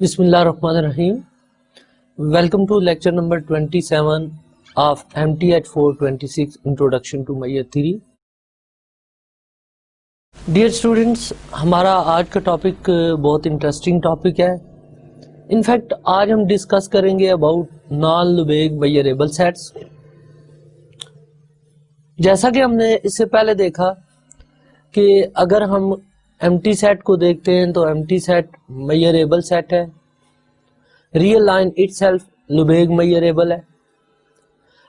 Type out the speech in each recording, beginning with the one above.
Bismillahirrahmanirrahim. Welcome to lecture number 27 of MTH 426 Introduction to Mayar Theory. Dear students, हमारा आज का topic बहुत interesting topic है. In fact आज हम डिस्कस करेंगे about non Lebesgue measurable sets. जैसा कि हमने इससे पहले देखा कि अगर हम एम्प्टी सेट को देखते हैं तो एम्प्टी सेट मेजरेबल सेट है. रियल लाइन इटसेल्फ लुबेग मेजरेबल है.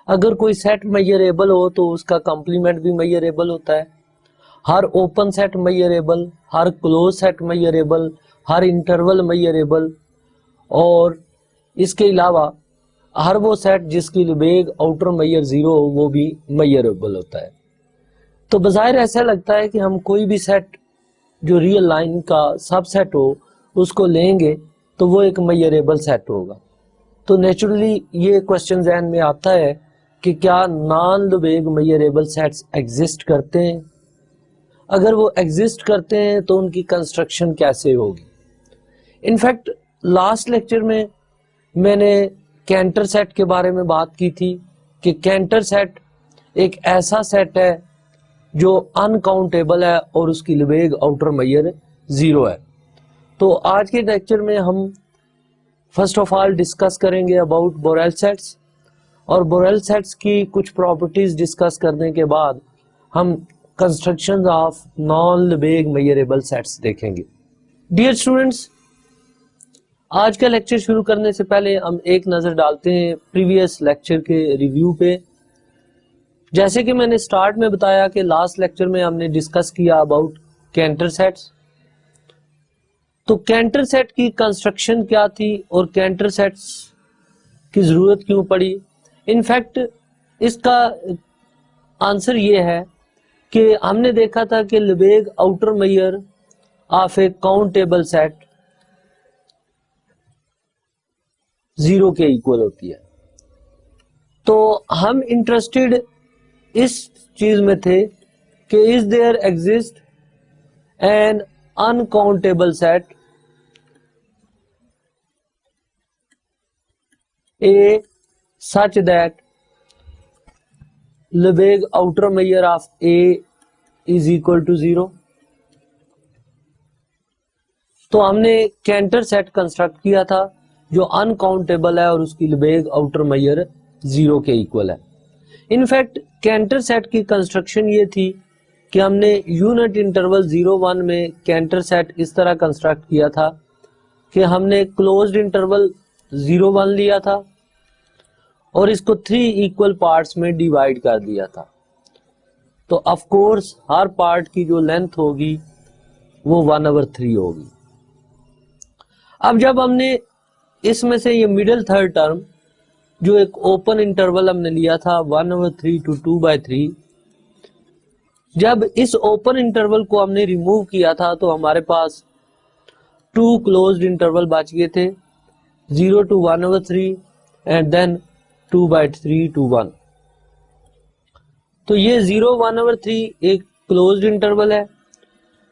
अगर कोई सेट मेजरेबल हो तो उसका कॉम्प्लीमेंट भी मेजरेबल होता है. हर ओपन सेट मेजरेबल, हर क्लोज सेट मेजरेबल, हर इंटरवल मेजरेबल, और इसके अलावा हर वो सेट जिसकी लुबेग आउटर मेजर जीरो हो वो भी मेजरेबल होता है. तो बज़ाहिर ऐसा लगता है कि हम कोई भी सेट जो रियल लाइन का सबसेट हो उसको लेंगे तो वो एक मेजरेबल सेट होगा. तो नेचुरली ये क्वेश्चन ज़हन में आता है कि क्या non Lebesgue measurable sets exist करते हैं. अगर वो एग्जिस्ट करते हैं तो उनकी कंस्ट्रक्शन कैसे होगी. इनफैक्ट लास्ट लेक्चर में मैंने कैंटर सेट के बारे में बात की थी कि कैंटर सेट एक ऐसा सेट है जो अनकाउंटेबल है और उसकी लुबेग आउटर मेजर जीरो है. तो आज के लेक्चर में हम फर्स्ट ऑफ ऑल डिस्कस करेंगे अबाउट बोरेल सेट्स, और बोरेल सेट्स की कुछ प्रॉपर्टीज डिस्कस करने के बाद हम construction of non Lebesgue measurable sets देखेंगे. डियर स्टूडेंट्स, आज का लेक्चर शुरू करने से पहले हम एक नज़र डालते हैं प्रीवियस लेक्चर के रिव्यू पे. जैसे कि मैंने स्टार्ट में बताया कि लास्ट लेक्चर में हमने डिस्कस किया अबाउट कैंटर सेट्स. तो कैंटर सेट की कंस्ट्रक्शन क्या थी और कैंटर सेट्स की जरूरत क्यों पड़ी. इनफैक्ट इसका आंसर ये है कि हमने देखा था कि Lebesgue outer measure of a countable set zero के इक्वल होती है. तो हम इंटरेस्टेड इस चीज में थे कि is there exist an uncountable set a such that Lebesgue outer measure of a is equal to zero. तो हमने कैंटर सेट कंस्ट्रक्ट किया था जो अनकाउंटेबल है और उसकी लुबेग आउटर मेजर जीरो के इक्वल है. इनफैक्ट कैंटर सेट की कंस्ट्रक्शन ये थी कि हमने यूनिट इंटरवल 0-1 में कैंटर सेट इस तरह कंस्ट्रक्ट किया था कि हमने क्लोज्ड इंटरवल 0-1 लिया था और इसको 3 इक्वल पार्ट्स में डिवाइड कर दिया था. तो ऑफ कोर्स हर पार्ट की जो लेंथ होगी वो 1/3 होगी. अब जब हमने इसमें से ये मिडिल थर्ड टर्म जो एक ओपन इंटरवल हमने लिया था 1/3 to 2/3, जब इस ओपन इंटरवल को हमने रिमूव किया था तो हमारे पास 2 क्लोज्ड इंटरवल बच गए थे, 0 to 1/3 एंड देन 2/3 to 1. तो ये 0-1/3 एक क्लोज्ड इंटरवल है,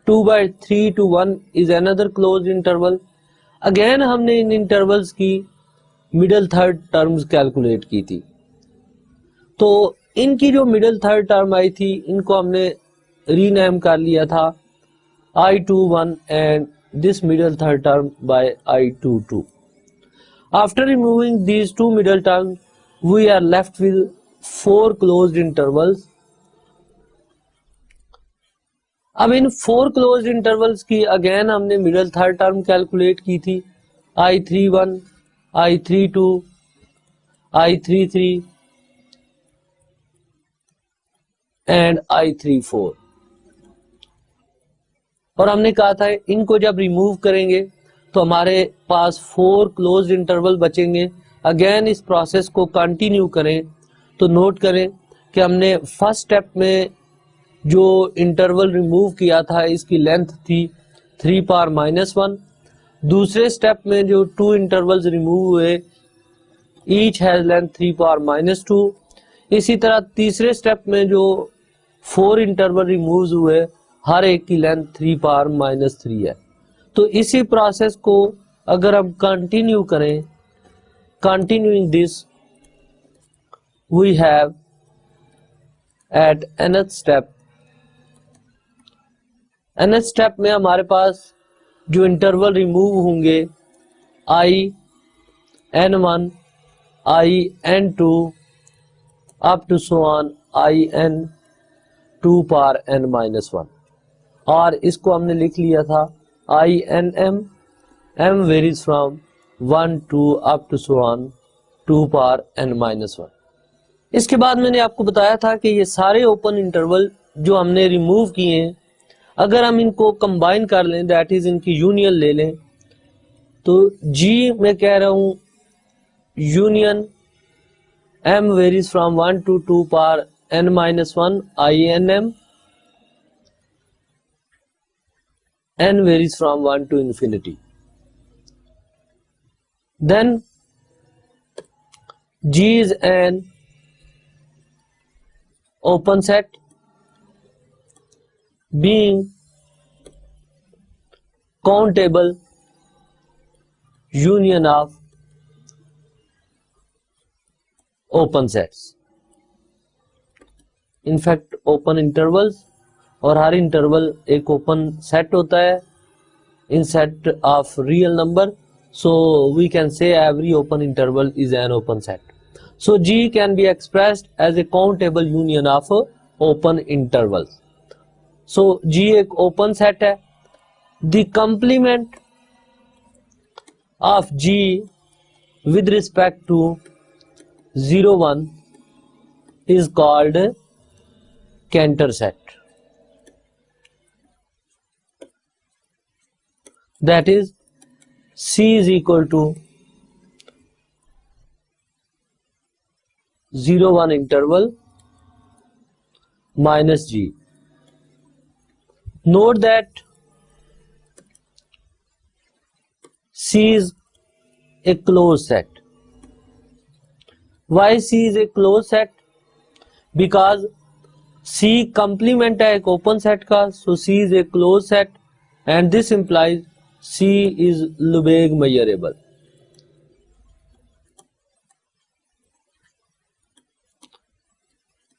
2/3 to 1 is another closed interval. Again हमने इन इंटरवल्स की मिडिल थर्ड टर्म्स कैलकुलेट की थी. तो इनकी जो मिडिल थर्ड टर्म आई थी इनको हमने रीनेम कर लिया था I21 and this middle third term by I22. After removing these two middle term we are left with 4 closed intervals. अब इन 4 क्लोज्ड इंटरवल्स की अगेन हमने मिडिल थर्ड टर्म कैलकुलेट की थी I31, I32, I33 and I34. और हमने कहा था इनको जब रिमूव करेंगे तो हमारे पास 4 क्लोज्ड इंटरवल बचेंगे. अगेन इस प्रोसेस को कंटिन्यू करें तो नोट करें कि हमने फर्स्ट स्टेप में जो इंटरवल रिमूव किया था इसकी लेंथ थी 3⁻⁻1. दूसरे स्टेप में जो 2 इंटरवल्स रिमूव हुए ईच हैज लेंथ 3⁻⁻2. इसी तरह तीसरे स्टेप में जो 4 इंटरवल रिमूव हुए हर एक की लेंथ 3⁻⁻3 है. तो इसी प्रोसेस को अगर हम कंटिन्यू करें, continuing this we have at nth step में हमारे पास जो इंटरवल रिमूव होंगे i n1 i n2 up to so on i n2 power n-1, और इसको हमने लिख लिया था i n m varies from 1 to up to so on 2 power n-1। इसके बाद मैंने आपको बताया था कि ये सारे ओपन इंटरवल जो हमने रिमूव किए हैं, अगर हम इनको कंबाइन कर लें, दैट इज इनकी यूनियन ले लें, तो जी मैं कह रहा हूं union m varies from 1 to 2 power n-1 i n m, n varies from 1 to infinity. Then G is an open set being countable union of open sets. In fact, open intervals, और हर interval एक open set होता है in set of real number, so we can say every open interval is an open set. So G can be expressed as a countable union of open intervals. So G एक open set है। The complement of G with respect to 0 1 is called Cantor set, that is C is equal to 0 1 interval minus G. Note that C is a closed set. Why C is a closed set? Because C complement है एक open set का, so C is a closed set and this implies C is Lebesgue measurable.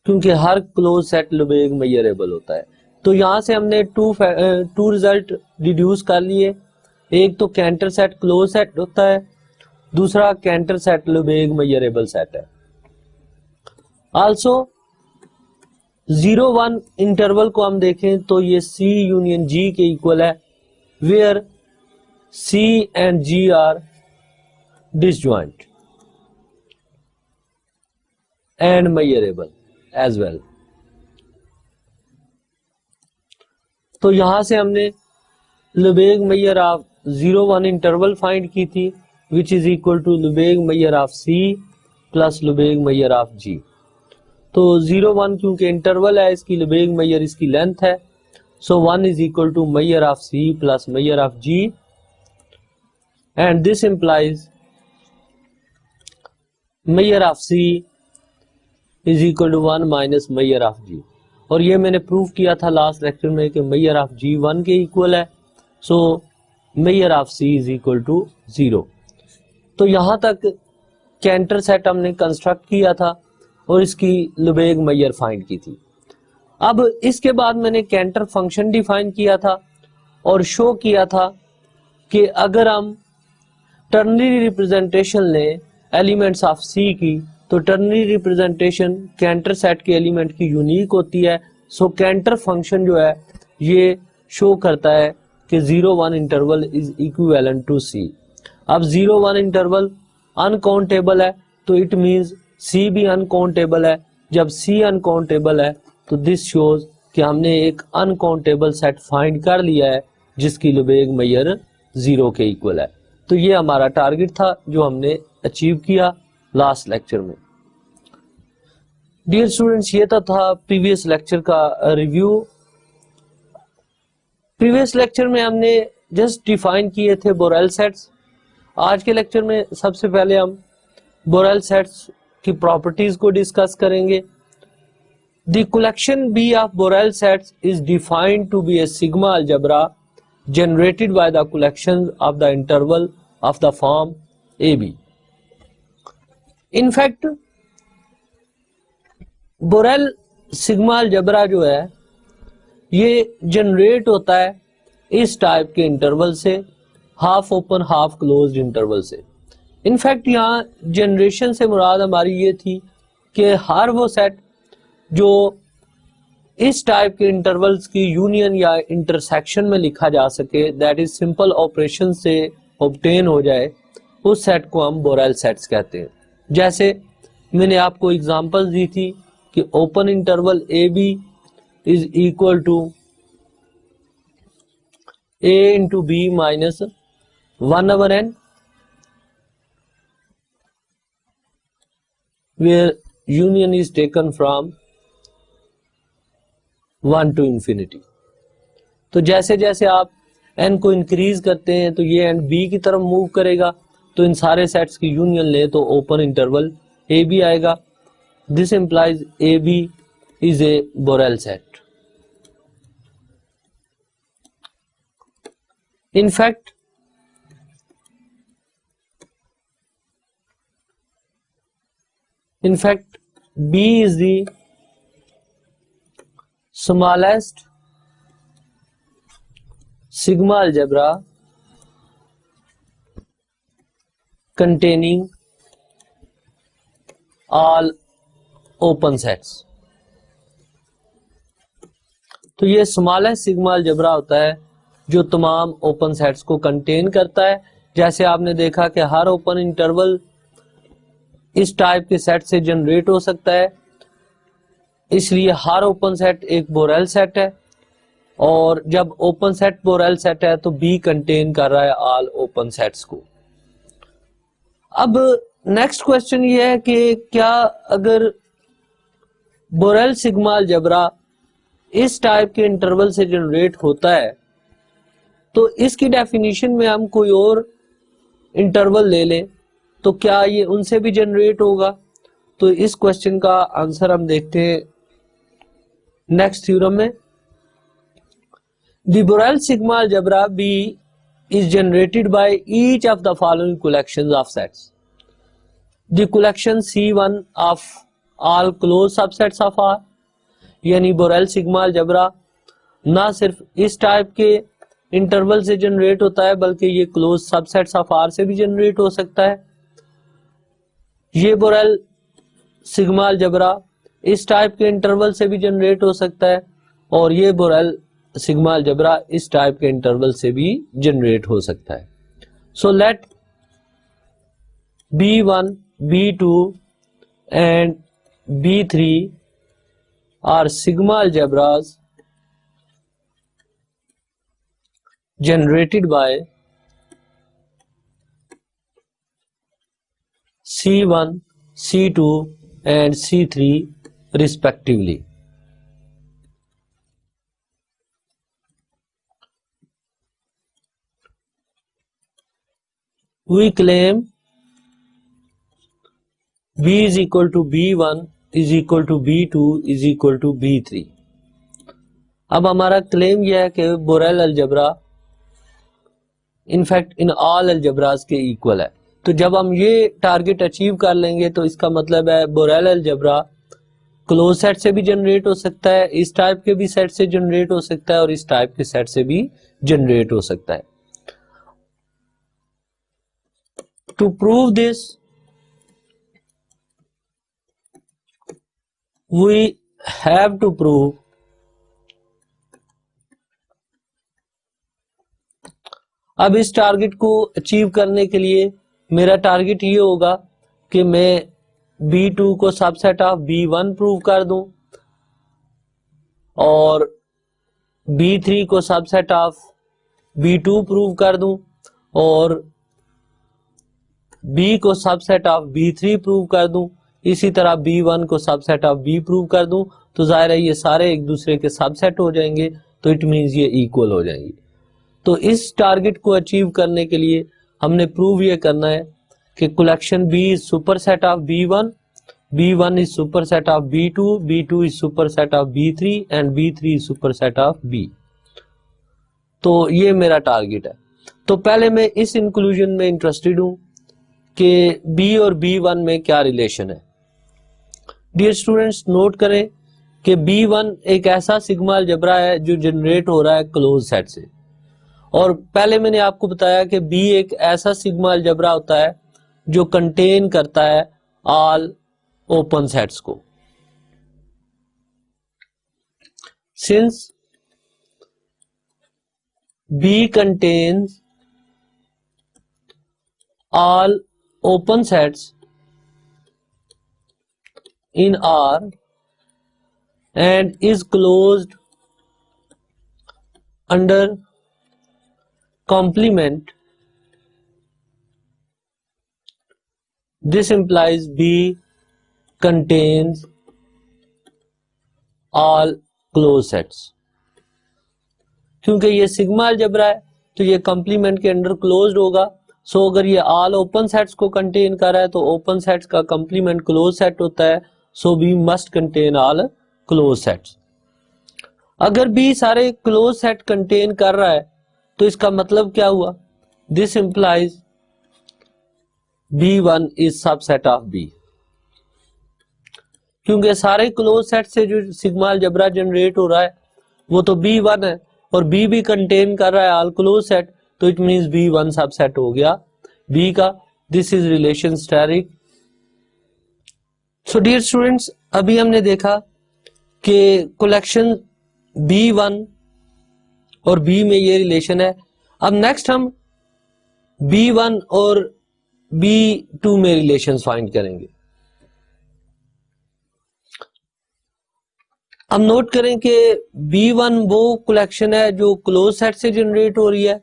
क्योंकि हर close set Lebesgue measurable होता है। तो यहां से हमने टू रिजल्ट डिड्यूस कर लिए। एक तो कैंटर सेट क्लोज सेट होता है, दूसरा Cantor set Lebesgue measurable set है। आल्सो 0 1 इंटरवल को हम देखें तो ये C यूनियन G के इक्वल है, where C and G are disjoint and measurable as well. तो यहां से हमने Lebesgue measure of 0 1 interval find की थी, which is equal to Lebesgue measure of C plus Lebesgue measure of G। तो 0 1 क्योंकि इंटरवल है, इसकी Lebesgue measure इसकी लेंथ है, so 1 is equal to measure of C plus measure of G and this implies measure of C is equal to 1 minus measure of G। और ये मैंने prove किया था लास्ट लेक्चर में कि measure ऑफ G 1 के equal है, so measure of C is equal to 0। तो यहां तक कैंटर सेट हमने कंस्ट्रक्ट किया था और इसकी Lebesgue measure फाइंड की थी। अब इसके बाद मैंने कैंटर फंक्शन डिफाइन किया था और शो किया था कि अगर हम टर्नरी रिप्रेजेंटेशन लें एलिमेंट्स ऑफ C की, तो टर्नरी रिप्रेजेंटेशन कैंटर सेट के एलिमेंट की यूनिक होती है। सो कैंटर फंक्शन जो है ये शो करता है कि 0 1 interval is equivalent to C। अब 0 1 इंटरवल अनकाउंटेबल है, तो इट मींस C भी अनकाउंटेबल है। जब C अनकाउंटेबल है तो दिस शोज कि हमने एक अनकाउंटेबल सेट फाइंड कर लिया है जिसकी Lebesgue measure 0 के इक्वल है। तो ये हमारा टारगेट था जो हमने अचीव किया लास्ट लेक्चर में। डियर स्टूडेंट्स, ये था प्रीवियस लेक्चर का रिव्यू। प्रीवियस लेक्चर में हमने जस्ट डिफाइन किए थे बोरेल सेट्स। आज के लेक्चर में सबसे पहले हम बोरेल सेट्स की प्रॉपर्टीज को डिस्कस करेंगे। The collection B of Borel sets is defined to be a sigma algebra generated by the collection of the interval of the form AB. In fact, Borel sigma algebra जो है ये generate होता है इस type के interval से, half open half closed interval से। In fact यहाँ जनरेशन से मुराद हमारी ये थी कि हर वो सेट जो इस टाइप के इंटरवल्स की यूनियन या इंटरसेक्शन में लिखा जा सके, दैट इज सिंपल ऑपरेशन से ऑब्टेन हो जाए, उस सेट को हम बोरेल सेट्स कहते हैं। जैसे मैंने आपको एग्जांपल्स दी थी कि open interval A B is equal to A into B minus 1/n, where union is taken from 1 to infinity। तो जैसे जैसे आप n को इंक्रीज करते हैं तो ये n b की तरफ मूव करेगा, तो इन सारे सेट्स की यूनियन ले तो ओपन इंटरवल ए बी आएगा। This implies A B is a Borel set. In fact, B is the smallest sigma algebra containing all open sets। तो ये स्मॉलेस्ट सिग्मा अलजेब्रा होता है जो तमाम ओपन सेट्स को कंटेन करता है। जैसे आपने देखा कि हर ओपन इंटरवल इस टाइप के सेट से जनरेट हो सकता है, इसलिए हर ओपन सेट एक बोरेल सेट है, और जब ओपन सेट बोरेल सेट है तो बी कंटेन कर रहा है ऑल ओपन सेट्स को। अब नेक्स्ट क्वेश्चन ये है कि क्या अगर बोरेल सिग्मा अलजेब्रा इस टाइप के इंटरवल से जनरेट होता है तो इसकी डेफिनेशन में हम कोई और इंटरवल ले लें तो क्या ये उनसे भी जनरेट होगा? तो इस क्वेश्चन का आंसर हम देखते हैं नेक्स्ट थ्योरम में। The Borel sigma algebra B is generated by each of the following collections of sets. The collection C1 of all close subsets of R, यानी बोरेल सिग्मा अलजेब्रा ना सिर्फ इस type के interval से generate होता है बल्कि ये क्लोज सबसेट्स ऑफ R से भी जनरेट हो सकता है। ये बोरेल सिग्मा अलजेब्रा इस टाइप के इंटरवल से भी जनरेट हो सकता है, और ये बोरेल सिग्मा अलजेब्रा इस टाइप के इंटरवल से भी जनरेट हो सकता है। So let B1, B2 and B3 are sigma algebras generated by C1, C2 and C3 respectively। We claim B is equal to B1 is equal to B2 is equal to B3। अब हमारा claim यह है कि Borel algebra in fact in all algebras के equal है। तो जब हम ये टारगेट अचीव कर लेंगे तो इसका मतलब है बोरेल अलजेब्रा क्लोज सेट से भी जनरेट हो सकता है, इस टाइप के भी सेट से जनरेट हो सकता है, और इस टाइप के सेट से भी जनरेट हो सकता है। To prove this we have to prove अब इस टारगेट को अचीव करने के लिए मेरा टारगेट ये होगा कि मैं B2 को सबसेट ऑफ B1 प्रूव कर दूं और B3 को सबसेट ऑफ B2 प्रूव कर दूं और B को सबसेट ऑफ B3 प्रूव कर दूं, इसी तरह B1 को सबसेट ऑफ B प्रूव कर दूं। तो जाहिर है ये सारे एक दूसरे के सबसेट हो जाएंगे, तो इट मींस ये इक्वल हो जाएंगे। तो इस टारगेट को अचीव करने के लिए हमने प्रूव ये करना है कि collection B is superset of B1, B1 is superset of B2, B2 is superset of B3 and B3 is superset of B। तो ये मेरा टारगेट है। तो पहले मैं इस इंक्लूजन में इंटरेस्टेड हूं कि बी और B1 में क्या रिलेशन है। डियर स्टूडेंट्स, नोट करें कि B1 एक ऐसा सिग्मा अलजेब्रा है जो जनरेट हो रहा है क्लोज सेट से, और पहले मैंने आपको बताया कि B एक ऐसा सिग्मा अलजेब्रा होता है जो कंटेन करता है ऑल ओपन सेट्स को। Since B contains all open sets in R and is closed under complement, this implies B contains all closed sets। क्योंकि ये सिग्मा अलजेब्रा है तो ये कॉम्प्लीमेंट के अंडर क्लोज्ड होगा। सो अगर ये ऑल ओपन सेट्स को कंटेन कर रहा है तो ओपन सेट्स का कॉम्प्लीमेंट क्लोज सेट होता है। So B must contain all close sets. अगर बी सारे क्लोज सेट कंटेन कर रहा है तो इसका मतलब क्या हुआ? This implies B1 is subset of B। क्योंकि सारे क्लोज सेट से जो सिग्मा अलजेब्रा जनरेट हो रहा है वो तो B1 है और B भी कंटेन कर रहा है ऑल क्लोज सेट, तो इट मींस B1 सबसेट हो गया B का। This is relation asterisk. So dear students, अभी हमने देखा कि कलेक्शन B1 और B में ये रिलेशन है। अब नेक्स्ट हम B1 और B2 में रिलेशन फाइंड करेंगे। अब नोट करें कि B1 वो कलेक्शन है जो क्लोज सेट से जनरेट हो रही है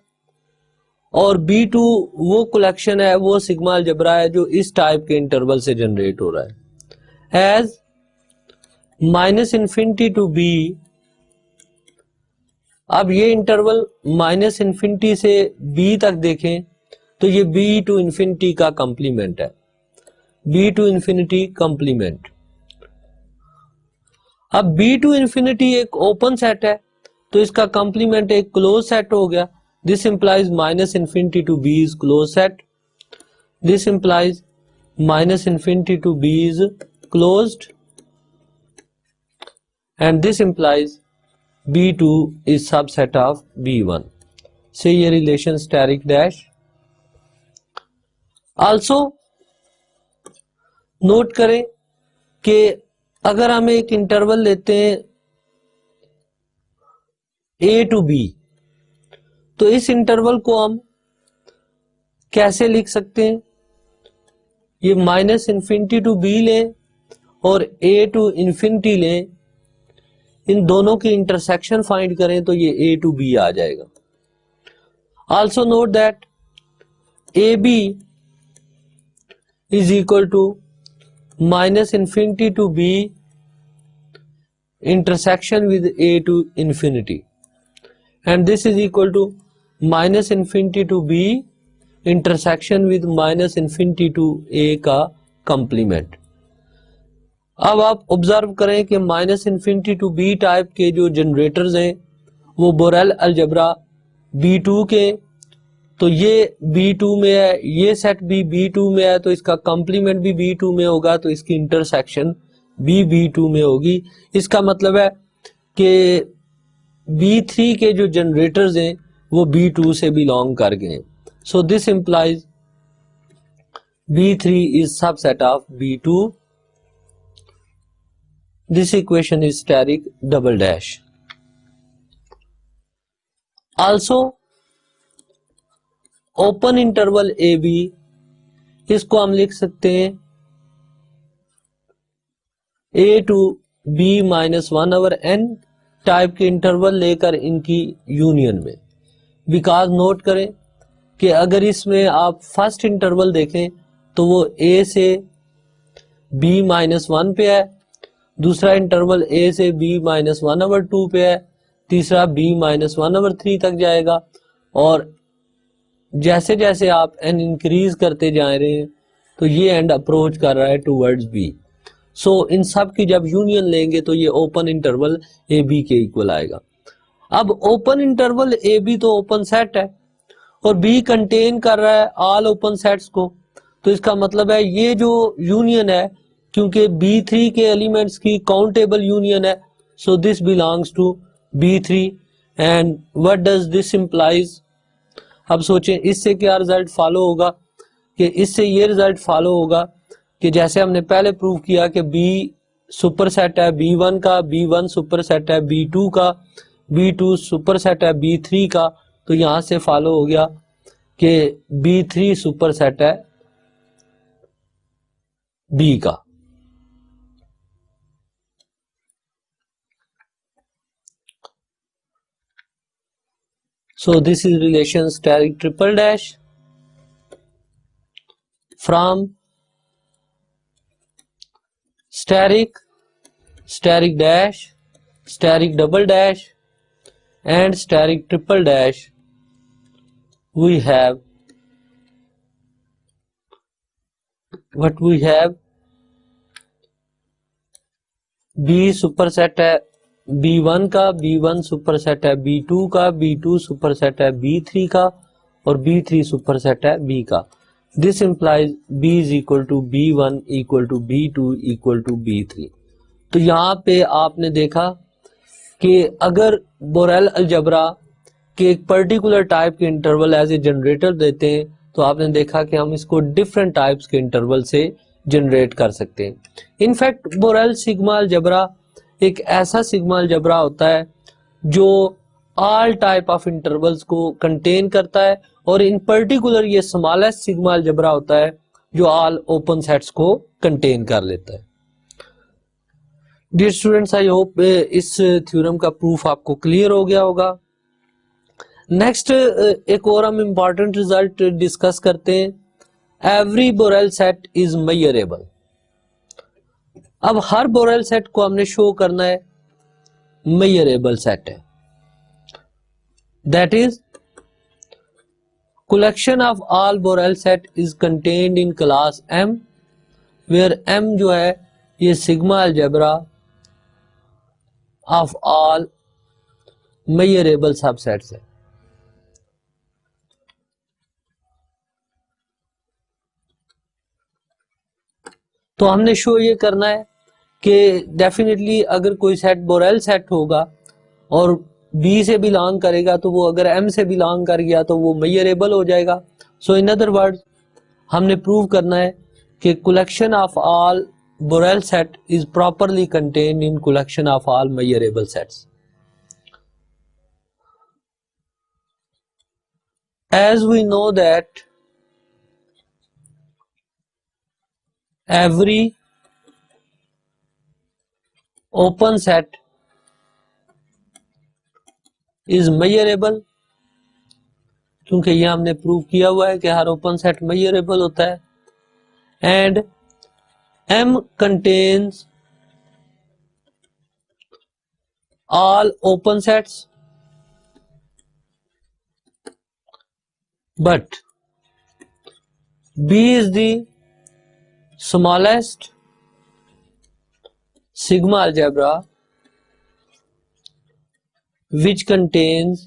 और B2 वो कलेक्शन है, वो सिग्मा अलजेब्रा है जो इस टाइप के इंटरवल से जनरेट हो रहा है। एज -∞ टू B, अब ये इंटरवल -∞ से B तक देखें तो ये B टू इंफिनिटी का कंप्लीमेंट है, B टू इंफिनिटी कंप्लीमेंट। अब B टू इंफिनिटी एक ओपन सेट है तो इसका कंप्लीमेंट एक क्लोज सेट हो गया। This implies -∞ to B is close set. This implies -∞ to B is closed and this implies B2 is subset of B1। से ये relation asterisk dash. Also note करें कि अगर हम एक इंटरवल लेते हैं A टू B, तो इस इंटरवल को हम कैसे लिख सकते हैं? ये -∞ टू B लें और A टू इंफिनिटी लें, इन दोनों की इंटरसेक्शन फाइंड करें तो ये A टू B आ जाएगा। Also note that AB is equal to -∞ to B intersection with A to infinity, and this is equal to -∞ to B intersection with -∞ to A का complement। अब आप observe करें कि -∞ to B टाइप के जो generators हैं वो boreal algebra B2 के, तो ये B2 में है, ये सेट भी B2 में है, तो इसका कॉम्प्लीमेंट भी B2 में होगा, तो इसकी इंटरसेक्शन भी B2 में होगी। इसका मतलब है कि B3 के जो जनरेटर्स हैं वो B2 से बिलोंग कर गए। So this implies B3 is subset of B2। This equation is asterisk double dash. Also open interval AB, इसको हम लिख सकते हैं A to B -1/n type के इंटरवल लेकर इनकी यूनियन में। बिकॉज नोट करें कि अगर इसमें आप फर्स्ट इंटरवल देखें तो वो A से B -1 पे है, दूसरा इंटरवल A से B -1/2 पे है, तीसरा B -1/3 तक जाएगा, और जैसे जैसे आप n इंक्रीज करते जा रहे हैं तो ये एंड अप्रोच कर रहा है टूवर्ड्स B। सो इन सब की जब यूनियन लेंगे तो ये ओपन इंटरवल AB के इक्वल आएगा। अब ओपन इंटरवल AB तो ओपन सेट है और बी कंटेन कर रहा है ऑल ओपन सेट्स को, तो इसका मतलब है ये जो यूनियन है, क्योंकि B3 के एलिमेंट्स की काउंटेबल यूनियन है, so this belongs to B3 and what does this implies. अब सोचें इससे क्या रिजल्ट फॉलो होगा, कि इससे ये रिजल्ट फॉलो होगा कि जैसे हमने पहले प्रूव किया कि B सुपर सेट है B1 का, B1 सुपर सेट है B2 का, B2 सुपर सेट है B3 का, तो यहां से फॉलो हो गया कि B3 सुपर सेट है B का। So this is relation steric triple dash from steric, steric dash, steric double dash and steric triple dash. We have what we have B superset है B1 का, B1 superset है B2 का, B2 superset है B3 का और B3 superset है B का। This implies B is equal to B1 equal to B2 equal to B3। तो यहाँ पे आपने देखा कि अगर बोरेल अलजबरा के एक पर्टिकुलर टाइप के इंटरवल एज ए जनरेटर देते हैं, तो आपने देखा कि हम इसको डिफरेंट टाइप्स के इंटरवल से जनरेट कर सकते हैं। इनफैक्ट बोरेल सिग्मा अलजबरा एक ऐसा सिग्मा अलजबरा होता है जो ऑल टाइप ऑफ इंटरवल्स को कंटेन करता है, और इन पर्टिकुलर ये स्मॉलेस्ट सिग्मा अलजबरा होता है जो ऑल ओपन सेट्स को कंटेन कर लेता है। डियर स्टूडेंट्स, आई होप इस थ्योरम का प्रूफ आपको क्लियर हो गया होगा। नेक्स्ट एक और हम इंपॉर्टेंट रिजल्ट डिस्कस करते हैं। Every Borel set is measurable. अब हर बोरेल सेट को हमने शो करना है मेजरेबल सेट है, that is collection of all Borel set is contained in class M, where M जो है ये sigma algebra of all measurable subsets है। तो हमने शो ये करना है कि डेफिनेटली अगर कोई सेट बोरेल सेट होगा और B से बिलोंग करेगा, तो वो अगर M से बिलोंग कर गया तो वो मेजरेबल हो जाएगा। सो इन अदर वर्ड्स हमने प्रूव करना है कि collection of all Borel set is properly contained in collection of all measurable sets. As we know that every open set is measurable, क्योंकि यह हमने प्रूव किया हुआ है कि हर ओपन सेट मेजरेबल होता है, and M contains all open sets but B is the smallest sigma algebra which contains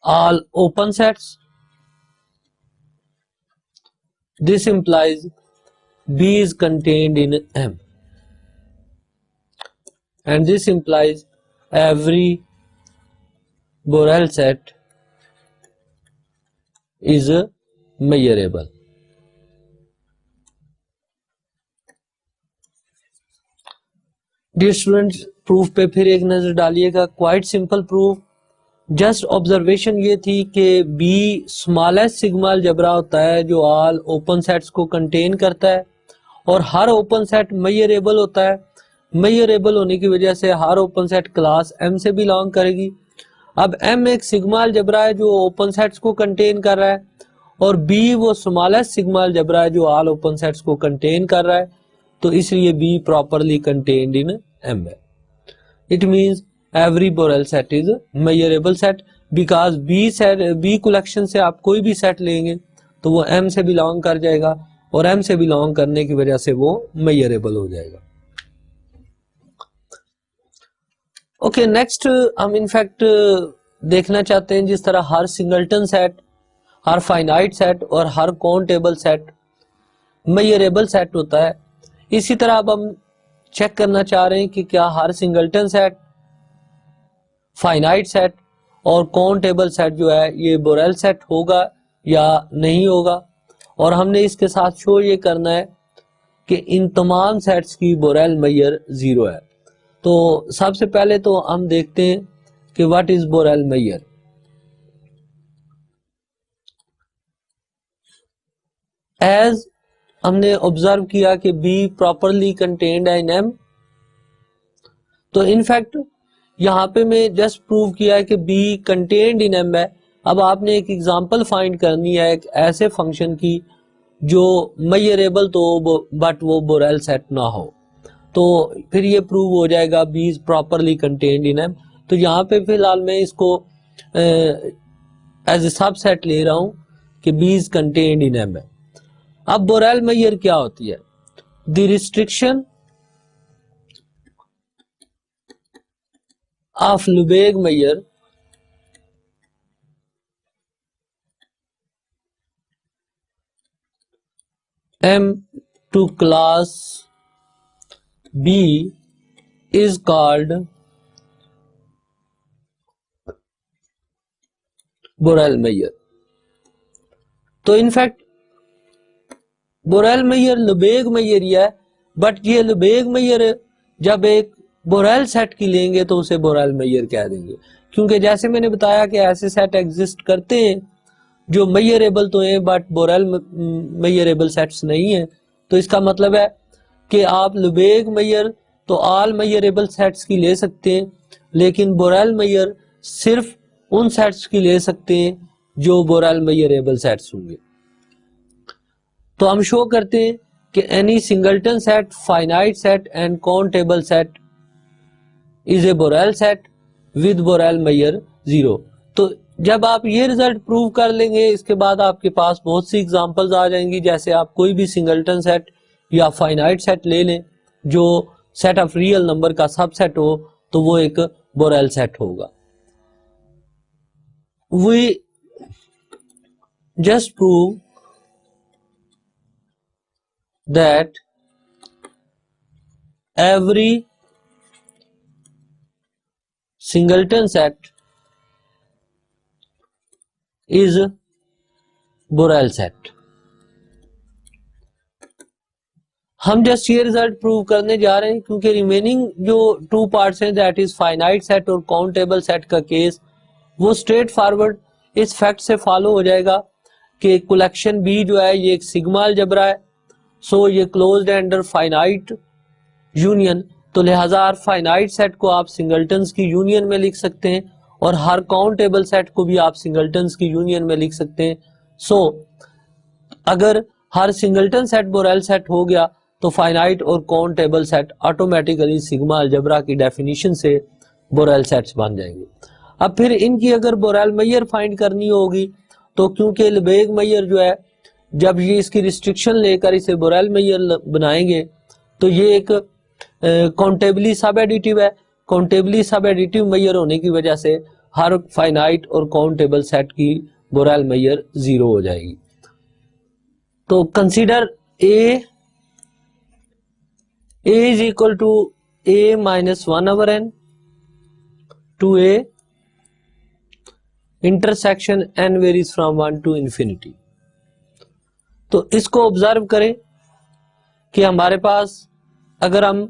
all open sets. This implies B is contained in M, and this implies every Borel set is measurable. Dear students, proof पे फिर एक नजर डालिएगा। Quite simple proof. Just observation ये थी कि B smallest sigma algebra होता है जो ऑल ओपन सेट्स को कंटेन करता है, और हर ओपन सेट मेजरेबल होता है। मेजरेबल होने की वजह से हर ओपन सेट क्लास M से बिलोंग करेगी। अब M एक सिग्मा अलजेब्रा है जो ओपन सेट्स को कंटेन कर रहा है, और B वो स्मॉलेस्ट सिग्मा अलजेब्रा है जो ऑल ओपन सेट्स को कंटेन कर रहा है, तो इसलिए B properly contained in M है। It means every Borel set is measurable set, because B collection से आप कोई भी सेट लेंगे तो वो M से बिलोंग कर जाएगा, और M से बिलोंग करने की वजह से वो मेजरेबल हो जाएगा। ओके नेक्स्ट हम इनफैक्ट देखना चाहते हैं जिस तरह हर सिंगल्टन सेट, हर फाइनाइट सेट और हर काउंटेबल सेट मेजरेबल सेट होता है, इसी तरह अब हम चेक करना चाह रहे हैं कि क्या हर सिंगल्टन सेट, फाइनाइट सेट और काउंटेबल सेट जो है ये बोरेल सेट होगा या नहीं होगा। और हमने इसके साथ शो ये करना है कि इन तमाम सेट्स की बोरेल मेजर 0 है। तो सबसे पहले तो हम देखते हैं कि what is Borel measure. As हमने ऑब्जर्व किया कि B properly contained in M, तो इनफैक्ट यहाँ पे मैं जस्ट प्रूव किया है कि बी कंटेन्ड इन एम है। अब आपने एक एग्जांपल फाइंड करनी है एक ऐसे फंक्शन की जो मेजरेबल तो बट वो बोरेल सेट ना हो, तो फिर ये प्रूव हो जाएगा B is properly contained in M. तो यहाँ पे फिलहाल मैं इसको एज ए सबसेट ले रहा हूं कि B is contained in M है। अब बोरेल मेजर क्या होती है? The restriction of Lebesgue measure M to class B is called Borel measure. तो in fact Borel measure Lebesgue measure ही है, बट ये लुबेग मेजर जब एक बोरेल सेट की लेंगे तो उसे बोरेल मेजर कह देंगे, क्योंकि जैसे मैंने बताया कि ऐसे सेट एग्जिस्ट करते हैं जो मेजरेबल तो है बट बोरेल मेजरेबल सेट्स नहीं है। तो इसका मतलब है कि आप लुबेग मेजर तो ऑल मेजरेबल सेट्स की ले सकते हैं, लेकिन बोरेल मेजर सिर्फ उन सेट्स की ले सकते हैं जो बोरेल मेजरेबल सेट्स होंगे। तो हम शो करते हैं कि any singleton set, finite set and countable set is a Borel set with Borel measure 0। तो जब आप ये रिजल्ट प्रूव कर लेंगे, इसके बाद आपके पास बहुत सी एग्जांपल्स आ जाएंगी। जैसे आप कोई भी सिंगल्टन सेट या फाइनाइट सेट ले लें जो सेट ऑफ रियल नंबर का सबसेट हो, तो वो एक बोरेल सेट होगा। We just prove that every singleton set is Borel set. हम जस्ट ये रिजल्ट प्रूव करने जा रहे हैं क्योंकि रिमेनिंग जो 2 पार्ट्स हैं दैट इज फाइनाइट सेट और काउंटेबल सेट का केस वो स्ट्रेट फॉरवर्ड इस फैक्ट से फॉलो हो जाएगा कि कलेक्शन बी जो है ये एक सिग्मा अलजेब्रा है, सो ये क्लोज्ड है अंडर फाइनाइट यूनियन। तो लिहाजा हर फाइनाइट सेट को आप सिंगल्टन्स की यूनियन में लिख सकते हैं और हर काउंटेबल सेट को भी आप सिंगल्टन्स की यूनियन में लिख सकते हैं। सो अगर हर सिंगल्टन सेट बोरेल सेट हो गया तो फाइनाइट और countable set automatically sigma algebra की डेफिनेशन से बोरेल सेट्स बन जाएंगे। अब फिर इनकी अगर बोरेल मेजर फाइंड करनी होगी तो क्योंकि लुबेग मेजर जो है जब ये इसकी रिस्ट्रिक्शन लेकर इसे बोरेल मेजर बनाएंगे तो ये एक काउंटेबली सब एडिटिव है। काउंटेबली सब एडिटिव मेजर होने की वजह से हर फाइनाइट और काउंटेबल सेट की बोरेल मेजर 0 हो जाएगी। तो consider A is equal to a minus 1 over n to a intersection n varies from 1 to infinity. तो इसको ऑब्जर्व करें कि हमारे पास अगर हम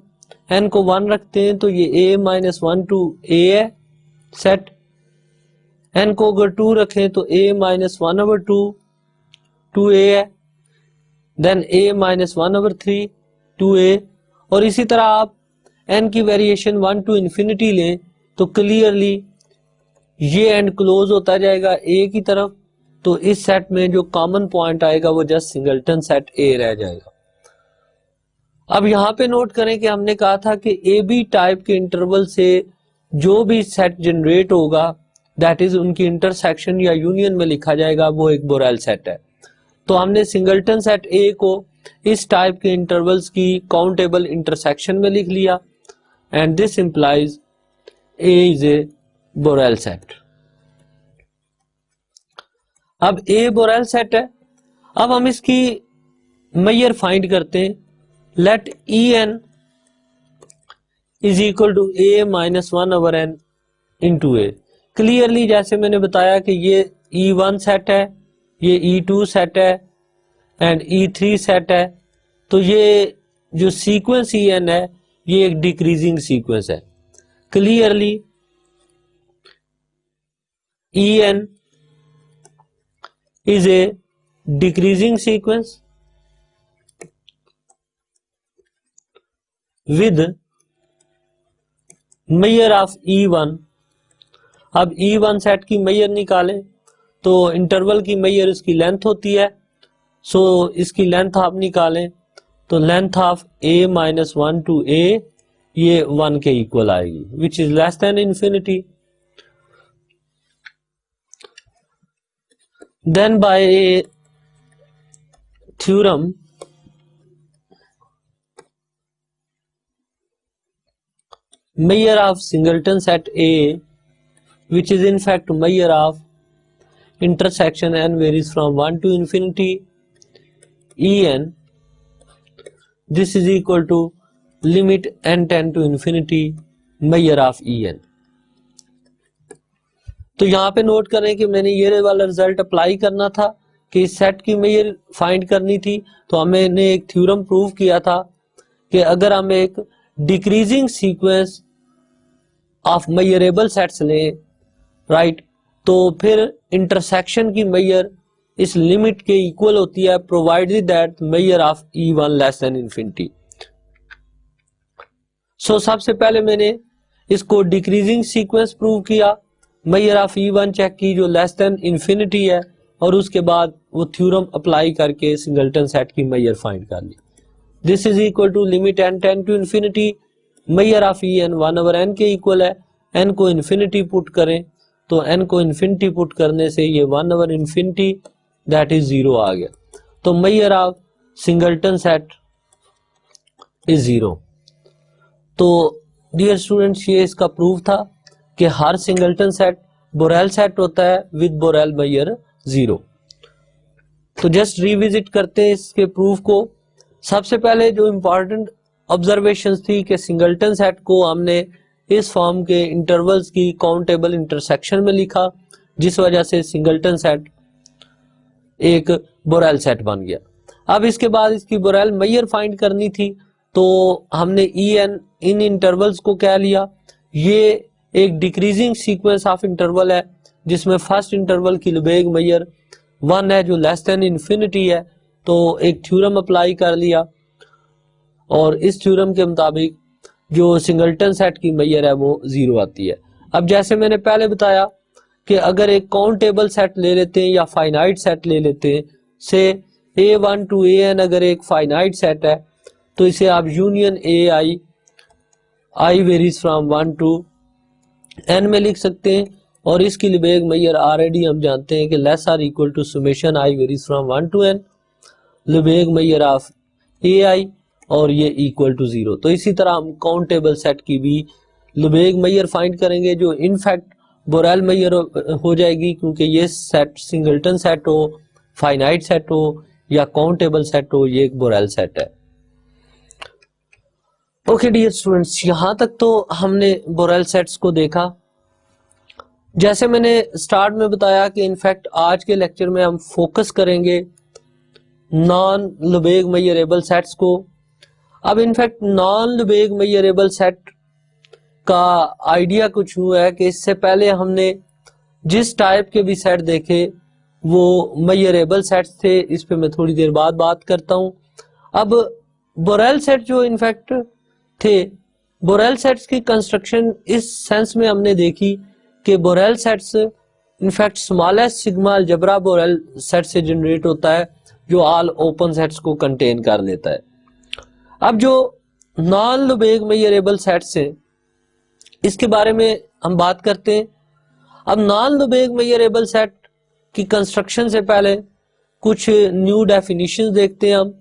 n को 1 रखते हैं तो ये a माइनस 1 टू a है सेट। n को अगर 2 रखें तो a minus 1 over 2 to a है, then a minus 1 over 3 to a। और इसी तरह आप n की वेरिएशन 1 टू इंफिनिटी लें तो क्लियरली ये एंड क्लोज होता जाएगा a की तरफ। तो इस सेट में जो कॉमन पॉइंट आएगा वो जस्ट सिंगल्टन सेट a रह जाएगा। अब यहाँ पे नोट करें कि हमने कहा था कि ए बी टाइप के इंटरवल से जो भी सेट जनरेट होगा दैट इज उनकी इंटरसेक्शन या यूनियन में लिखा जाएगा, वो एक बोरेल सेट है। तो हमने सिंगल्टन सेट ए को इस टाइप के इंटरवल्स की काउंटेबल इंटरसेक्शन में लिख लिया and this implies A is a Borel set। अब A Borel set है। अब हम इसकी मैयर फाइंड करते हैं। Let En is equal to A minus 1/n into A. Clearly जैसे मैंने बताया कि ये E1 सेट है, ये E2 सेट है एंड E3 सेट है। तो ये जो सीक्वेंस En है ये एक डिक्रीजिंग सीक्वेंस है। Clearly En is a decreasing sequence with measure of E1। अब E1 सेट की मैयर निकालें तो इंटरवल की मैयर इसकी लेंथ होती है। सो इसकी लेंथ आप निकालें तो length of A minus 1 to A ये 1 के इक्वल आएगी, which is less than infinity. Then by a theorem measure of singleton set A, which is in fact measure of intersection n varies from 1 to infinity En, this is equal to limit n tend to infinity measure of En। तो यहाँ पे note करें कि मैंने ये वाला result apply करना था कि इस सेट की मैयर फाइंड करनी थी। तो हमने एक थ्योरम प्रूव किया था कि अगर हम एक decreasing sequence of measurable sets लें, राइट, तो फिर इंटरसेक्शन की मैयर इस लिमिट के इक्वल होती है provided that measure of E1 less than infinity. So सबसे पहले मैंने इसको डिक्रीजिंग सीक्वेंस प्रूव किया, मेजर ऑफ E1 चेक की जो लेस देन इंफिनिटी है, और उसके बाद वो थ्योरम अप्लाई करके सिंगलटन सेट की मैयर फाइंड कर ली। This is equal to limit n tend to infinity measure of En 1/n के इक्वल है। n को इंफिनिटी पुट करें तो n को इंफिनिटी पुट करने से ये 1/infinity दैट इज 0 आ गया। तो measure of singleton set is 0। तो डियर स्टूडेंट्स ये इसका प्रूफ था कि हर सिंगलटन सेट बोरेल सेट होता है विद बोरेल मेजर 0। तो जस्ट रिविजिट करते हैं इसके प्रूफ को। सबसे पहले जो इंपॉर्टेंट ऑब्जर्वेशंस थी कि सिंगलटन सेट को हमने इस फॉर्म के इंटरवल्स की काउंटेबल इंटरसेक्शन में लिखा, जिस वजह से सिंगलटन सेट एक बोरेल सेट बन गया। अब इसके बाद इसकी बोरेल मेजर फाइंड करनी थी, तो हमने En इन इंटरवल्स को क्या लिया, ये एक डिक्रीजिंग सीक्वेंस ऑफ इंटरवल है जिसमें फर्स्ट इंटरवल की लेबेग मेजर 1 है जो लेस देन इंफिनिटी है। तो एक थ्योरम अप्लाई कर लिया और इस थ्योरम के मुताबिक जो सिंगलटन सेट की मैयर है वो 0 आती है। अब जैसे मैंने पहले बताया कि अगर एक काउंटेबल सेट ले लेते हैं या फाइनाइट सेट ले लेते हैं, से A1 टू AN अगर एक फाइनाइट सेट है तो इसे आप union I varies from 1 to n में लिख सकते हैं, और इसकी लेबेग मैयर ऑलरेडी हम जानते हैं कि less or equal to summation I varies from 1 to n Lebesgue measure of AI, और ये इक्वल टू 0। तो इसी तरह हम काउंटेबल सेट की भी लेबेग मैयर फाइंड करेंगे जो इनफैक्ट बोरेल मैयर हो जाएगी, क्योंकि ये सेट सिंगलटन सेट हो, फाइनाइट सेट हो या काउंटेबल सेट हो, ये एक बोरेल सेट है। ओके डियर स्टूडेंट्स, यहां तक तो हमने बोरेल सेट्स को देखा। जैसे मैंने स्टार्ट में बताया कि इनफैक्ट आज के लेक्चर में हम फोकस करेंगे नॉन लेबेग मेजरेबल सेट्स को। अब इनफैक्ट नॉन लेबेग मेजरेबल सेट का आइडिया कुछ हुआ है कि इससे पहले हमने जिस टाइप के भी सेट देखे वो मेजरेबल सेट्स थे, इस पे मैं थोड़ी देर बाद बात करता हूं। अब बोरेल सेट जो इनफैक्ट थे, बोरेल सेट्स की कंस्ट्रक्शन इस सेंस में हमने देखी कि Borel sets in fact smallest sigma algebra Borel set से जनरेट होता है जो ऑल ओपन सेट्स को कंटेन कर लेता है। अब जो नॉन लेबेग मेजरेबल सेट्स हैं इसके बारे में हम बात करते हैं। अब नॉन लेबेग मेजरेबल सेट की कंस्ट्रक्शन से पहले कुछ न्यू डेफिनेशंस देखते हैं हम।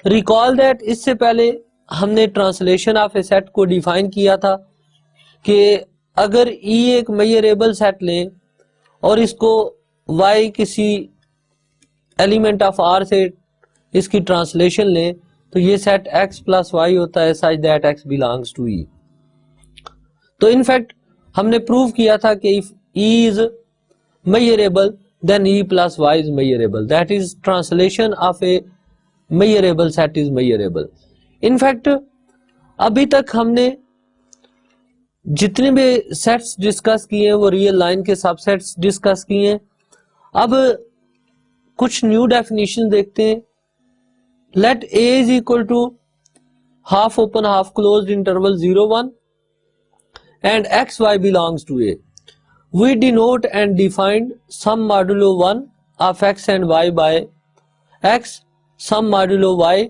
रिकॉल दैट इससे पहले हमने ट्रांसलेशन ऑफ ए सेट को डिफाइन किया था कि अगर ई एक मेजरेबल सेट ले और इसको y किसी एलिमेंट ऑफ r से इसकी ट्रांसलेशन ले तो ये सेट x प्लस वाई होता है such that x belongs to E. तो इनफैक्ट हमने प्रूव किया था कि if e is measurable then e plus y is measurable, that is translation of a measurable set is measurable. In fact अभी तक हमने जितने भी सेट्स डिस्कस किए हैं वो रियल लाइन के सबसेट्स डिस्कस किए हैं। अब कुछ न्यू डेफिनेशन देखते हैं। Let a is equal to half open half closed interval 0 1 and xy belongs to a. We denote and define sum modulo 1 of x and y by x sum modulo y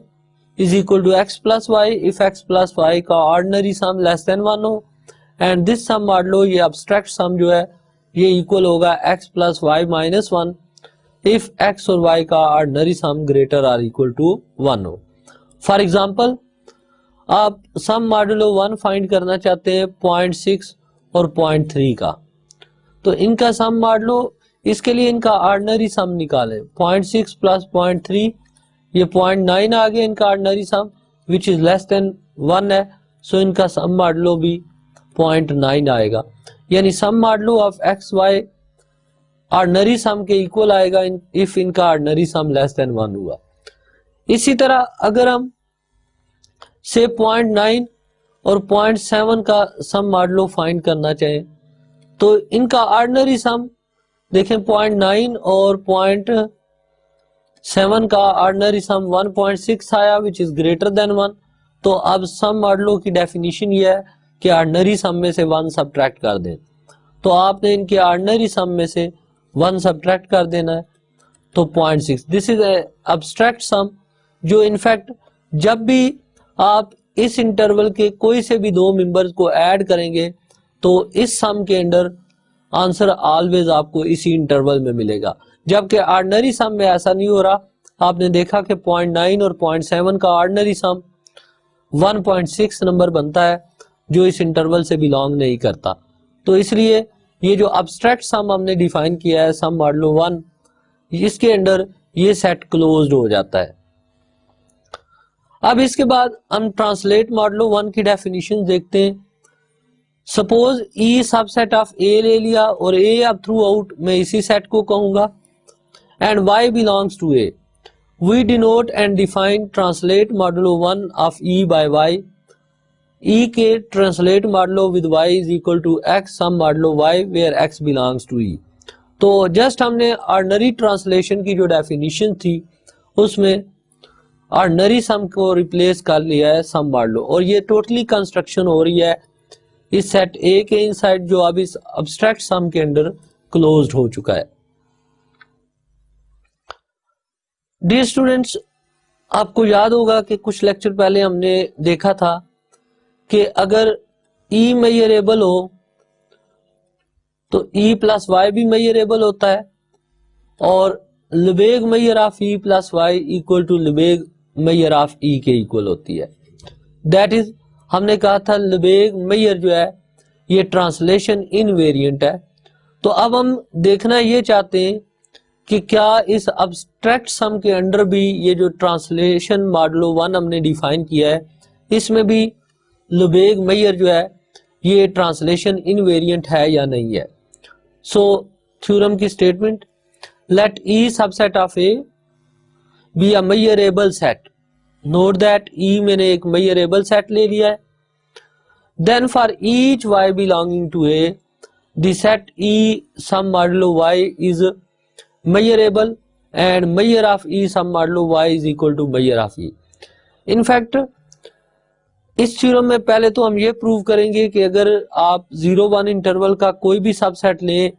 is equal to x plus y if x plus y का ordinary sum less than 1 हो, and this sum modulo ये abstract sum जो है ये equal होगा x plus y minus 1 if x और y का ordinary sum greater or equal to 1 हो। For example, आप सम मॉडुलो 1 फाइंड करना चाहते हैं 0.6 और 0.3 का, तो इनका सम मॉडुलो, इसके लिए इनका ऑर्डिनरी सम निकालें। 0.6 प्लस 0.3 ये 0.9 आ गया इनका ordinary sum which is less than 1 है, सो इनका सम मॉडुलो भी 0.9 आएगा, यानी sum modulo of x y ordinary sum के इक्वल आएगा इफ इनका ऑर्डिनरी सम लेस देन 1 हुआ। इसी तरह अगर हम से 0.9 और 0.7 का सम मॉडुलो फाइंड करना चाहें तो इनका ऑर्डिनरी सम देखें 0.9 और 0.7 का ऑर्डिनरी सम 1.6 आया विच इज ग्रेटर देन 1। तो अब सम मॉडुलो की डेफिनेशन ये है कि ऑर्डिनरी सम में से 1 सब्ट्रैक्ट कर दें, तो आपने इनके ऑर्डिनरी सम में से 1 सब्ट्रैक्ट कर देना है तो 0.6। दिस इज एब्स्ट्रैक्ट सम जो इनफैक्ट जब भी आप इस इंटरवल के कोई से भी दो मेंबर्स को ऐड करेंगे तो इस सम के अंदर आंसर ऑलवेज आपको इसी इंटरवल में मिलेगा, जबकि ऑर्डिनरी सम में ऐसा नहीं हो रहा। आपने देखा कि 0.9 और 0.7 का ऑर्डिनरी सम 1.6 नंबर बनता है जो इस इंटरवल से बिलोंग नहीं करता। तो इसलिए ये जो अब्स्ट्रैक्ट सम हमने डिफाइन किया है सम मॉडुलो 1, इसके अंदर ये सेट क्लोज्ड हो जाता है। अब इसके बाद हम ट्रांसलेट मॉडुलो 1 की डेफिनेशन देखते हैं। सपोज ई सबसेट ऑफ ए ले लिया और ए अब थ्रू आउट मैं इसी सेट को कहूंगा and y belongs to A. We denote and define translate modulo 1 of E by y। E के translate modulo with y is equal to x sum modulo y where x belongs to E. तो just हमने ordinary translation की जो definition थी उसमें ordinary सम को replace कर लिया है सम मॉडुलो, और ये टोटली कंस्ट्रक्शन हो रही है इस सेट ए के इनसाइड जो अब इस अब्स्ट्रैक्ट सम के अंदर क्लोज्ड हो चुका है। डियर स्टूडेंट्स, आपको याद होगा कि कुछ लेक्चर पहले हमने देखा था कि अगर ई मेजरेबल हो तो ई प्लस वाई भी मेजरेबल होता है और Lebesgue measure of E plus y equal to Lebesgue measure of E के इक्वल होती है। दैट इज हमने कहा था लिबेग मेजर जो है ये ट्रांसलेशन इनवेरिएंट है। तो अब हम देखना ये चाहते हैं कि क्या इस अब्स्ट्रैक्ट सम के अंडर भी ये जो ट्रांसलेशन मॉडुलो 1 हमने डिफाइन किया है इसमें भी लिबेग मेजर जो है ये ट्रांसलेशन इनवेरिएंट है या नहीं है। सो थ्योरम की statement, let E subset of a be a measurable set. Note that E मैंने एक मेजरेबल सेट ले लिया है। Then for each y belonging to a the set E sum modulo y is measurable and measure of E sum modulo y is equal to measure of E. In fact इस theorem में पहले तो हम ये prove करेंगे कि अगर आप 0-1 इंटरवल का कोई भी सबसेट लें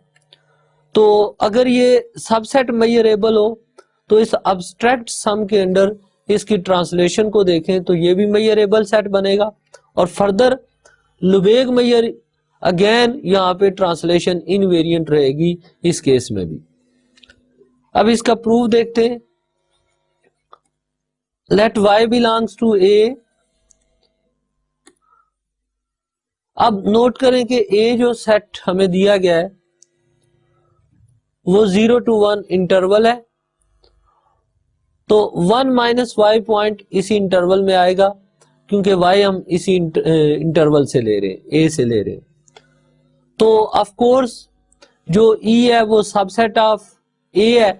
तो अगर ये सबसेट मेजरेबल हो तो इस अब्स्ट्रैक्ट सम के अंदर इसकी ट्रांसलेशन को देखें तो ये भी मेजरेबल सेट बनेगा, और फर्दर लुबेग मेजर अगेन यहाँ पे ट्रांसलेशन इनवेरिएंट रहेगी इस केस में भी। अब इसका प्रूफ देखते हैं। Let y belongs to a अब नोट करें कि ए जो सेट हमें दिया गया है वो 0 to 1 इंटरवल है, तो 1 माइनस वाई पॉइंट इसी इंटरवल में आएगा क्योंकि वाई हम इसी इंटरवल से ले रहे हैं, ए से ले रहे हैं। तो ऑफ कोर्स जो ई है वो सबसेट ऑफ ए है,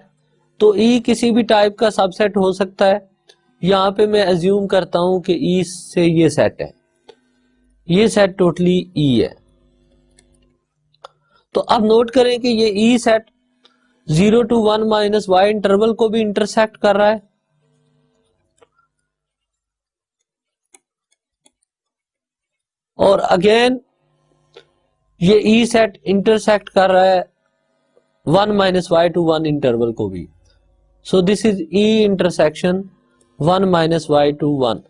तो ई किसी भी टाइप का सबसेट हो सकता है। यहां पे मैं अज्यूम करता हूं कि ई से ये सेट है, ये सेट टोटली ई है। तो अब नोट करें कि ये E set 0 to 1 minus y interval को भी इंटरसेक्ट कर रहा है, और अगेन ये ई सेट इंटरसेक्ट कर रहा है 1 माइनस वाई टू 1 इंटरवल को भी। So this is E intersection 1 minus y to 1।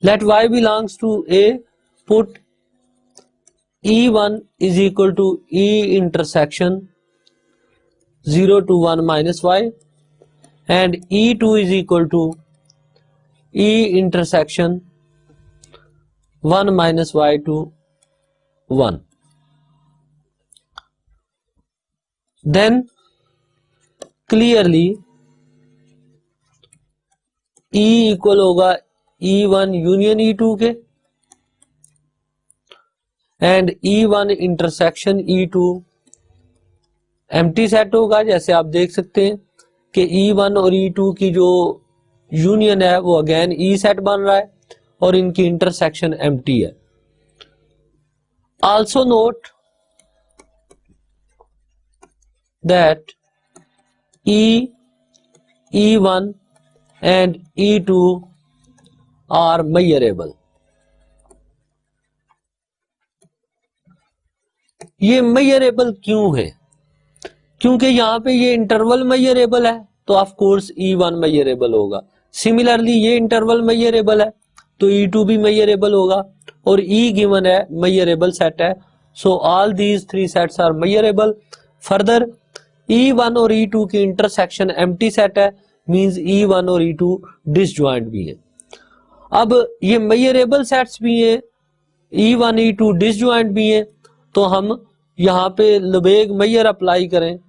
Let y belongs to a, put e1 is equal to e intersection 0 to 1 minus y and e2 is equal to e intersection 1 minus y to 1. Then clearly e equal होगा E1 union E2 के and E1 intersection E2 empty set होगा। जैसे आप देख सकते हैं कि E1 और E2 की जो यूनियन है वो अगेन E सेट बन रहा है और इनकी इंटरसेक्शन एम्प्टी है। Also note that E1 and E2 are measurable. ये मेजरेबल क्यों है? क्योंकि यहां पे ये इंटरवल मेजरेबल है, तो ऑफ कोर्स E1 मेजरेबल होगा। सिमिलरली ये इंटरवल मेजरेबल है तो E2 भी मेजरेबल होगा, और E गिवन है मेजरेबल सेट है, so all these three sets are measurable. Further E1 और E2 की इंटरसेक्शन एम्प्टी सेट है, मींस E1 और E2 डिसजॉइंट भी है। अब ये मेजरेबल सेट्स भी हैं, E1 E2 डिसजॉइंट भी हैं, तो हम यहाँ पे लुबेग मेजर अप्लाई करें।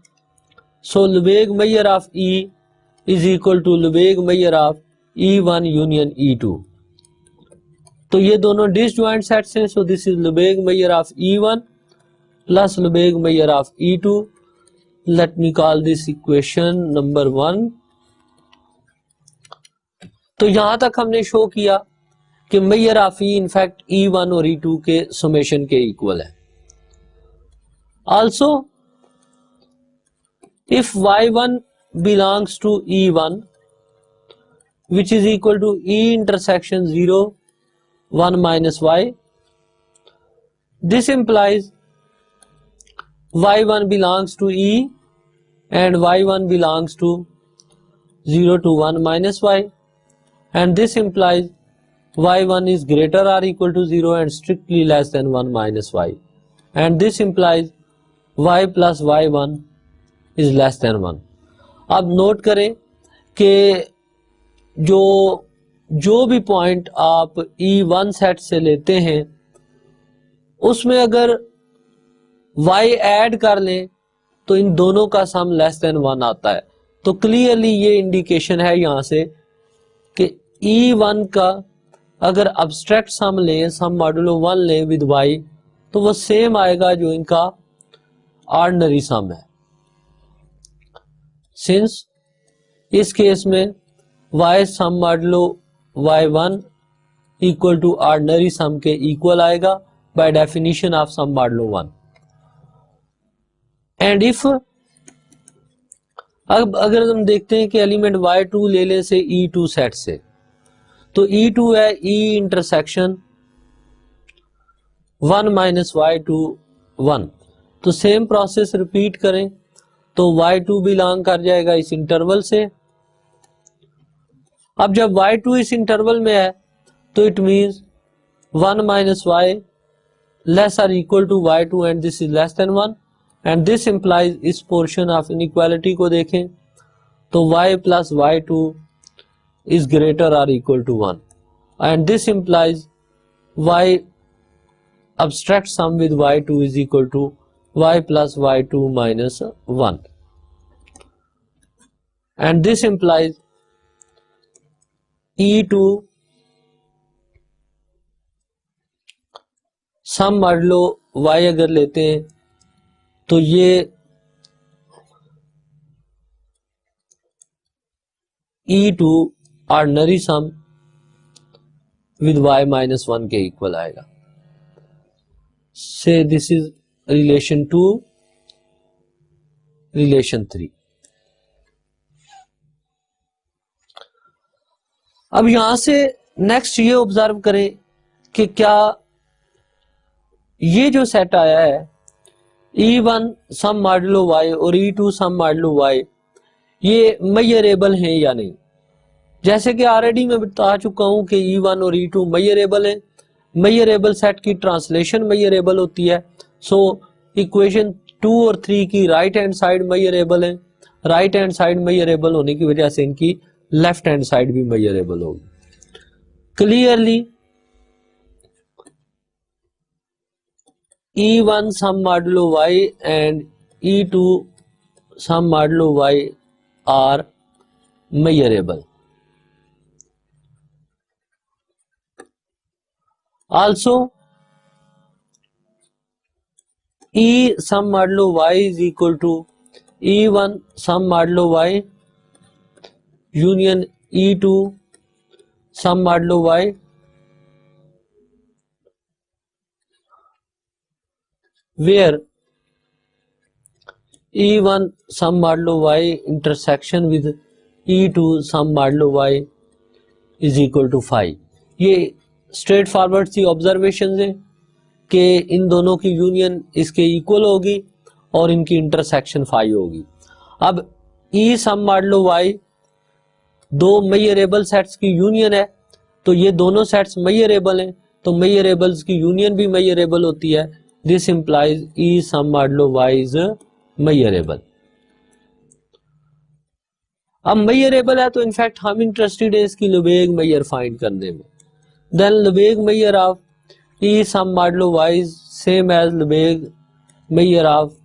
So Lebesgue measure of E is equal to Lebesgue measure of E1 union E2। तो ये दोनों डिसजॉइंट सेट्स हैं, so this is Lebesgue measure of E1 plus Lebesgue measure of E2। Let me call this equation number 1। तो यहां तक हमने show किया कि major of E in fact E1 और E2 के समेशन के इक्वल है। Also if Y1 belongs to E1 which is equal to E intersection 0 1 minus y, this implies Y1 belongs to E and Y1 belongs to 0 to 1 minus y, and this implies y1 is greater or equal to 0 and strictly less than 1 minus y, and this implies y plus y1 is less than 1। अब नोट करें कि जो भी point आप E1 set से लेते हैं उसमें अगर y ऐड कर लें तो इन दोनों का सम लेस देन 1 आता है। तो क्लियरली ये इंडिकेशन है यहां से कि E1 का अगर अब्स्ट्रैक्ट सम लें, सम मॉडुलो 1 लें विद y, तो वो सेम आएगा जो इनका ऑर्डिनरी सम है। सिंस इस केस में y sum modulo y1 equal to ordinary sum के इक्वल आएगा by definition of sum modulo 1। And if अब अगर हम देखते हैं कि एलिमेंट y2 ले लें से E2 सेट से, तो E2 है E इंटरसेक्शन 1 माइनस y2 1। तो सेम प्रोसेस रिपीट करें तो y2 बिलोंग कर जाएगा इस इंटरवल से। अब जब y2 इस इंटरवल में है तो it means 1 minus y less or equal to y2 and this is less than 1, and this implies इस पोर्शन ऑफ इनइक्वालिटी को देखें तो y plus y2 is greater or equal to 1, and this implies y abstract sum with y2 is equal to y plus y2 minus 1, and this implies e2 sum modulo y अगर लेते हैं तो ये e2 ordinary sum with y minus 1 के equal आएगा. से this is relation 2, relation 3. अब यहां से नेक्स्ट ये ऑब्जर्व करें कि क्या ये जो सेट आया है E1 सम मॉडुलो y और E2 सम मॉडुलो y, ये मेजरेबल हैं या नहीं. जैसे कि ऑलरेडी मैं बता चुका हूं कि E1 और E2 मेजरेबल हैं. मेजरेबल सेट की ट्रांसलेशन मेजरेबल होती है. सो इक्वेशन 2 और 3 की राइट हैंड साइड मेजरेबल है. राइट हैंड साइड मेजरेबल होने की वजह से इनकी लेफ्ट हैंड साइड भी मेजरेबल होगी. Clearly E1 sum modulo y and E2 sum modulo y are measurable. Also, E sum modulo y is equal to E1 sum modulo y union E2 sum modulo y, where E1 sum modulo y intersection with E2 sum modulo y is equal to 5. ये straight forward सी observation है कि इन दोनों की union इसके equal होगी और इनकी intersection 5 होगी. अब E सम मॉडुलो y दो मेजरेबल सेट्स की यूनियन है, तो ये दोनों सेट्स मेजरेबल हैं, तो मेजरेबल्स की यूनियन भी मेजरेबल होती है. This implies E sum modulo y is measurable. अब मेजरेबल है तो इनफैक्ट हम इंटरेस्टेड है इसकी लेबेग मेजर फाइंड करने में. Then Lebesgue measure of E sum modulo y is same as Lebesgue measure of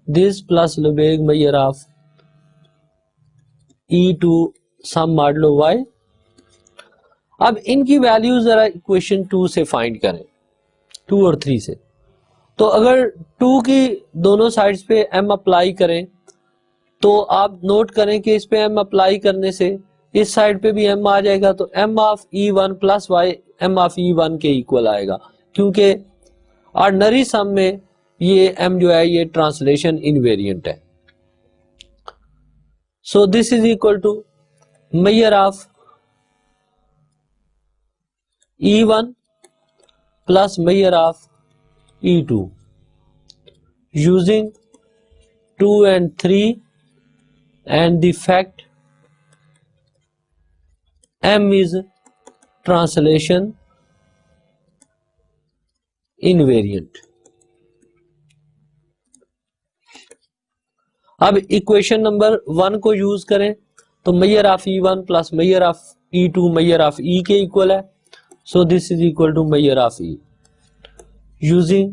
this plus Lebesgue measure of E2 sum modulo y. अब इनकी वैल्यू जरा इक्वेशन 2 से फाइंड करें, 2 और 3 से. तो अगर 2 की दोनों साइड्स पे m अप्लाई करें तो आप नोट करें कि इस पे m अप्लाई करने से इस साइड पे भी m आ जाएगा, तो m of E1 plus y m of E1 के इक्वल आएगा, क्योंकि ऑर्डिनरी सम में ये m जो है ये ट्रांसलेशन इनवेरिएंट है. So this is equal to measure of E1 plus measure of E2 using 2 and 3 and the fact M is translation invariant. अब इक्वेशन नंबर 1 को यूज करें तो major of E1 plus major of E2 major of E के equal है. So this is equal to measure of E using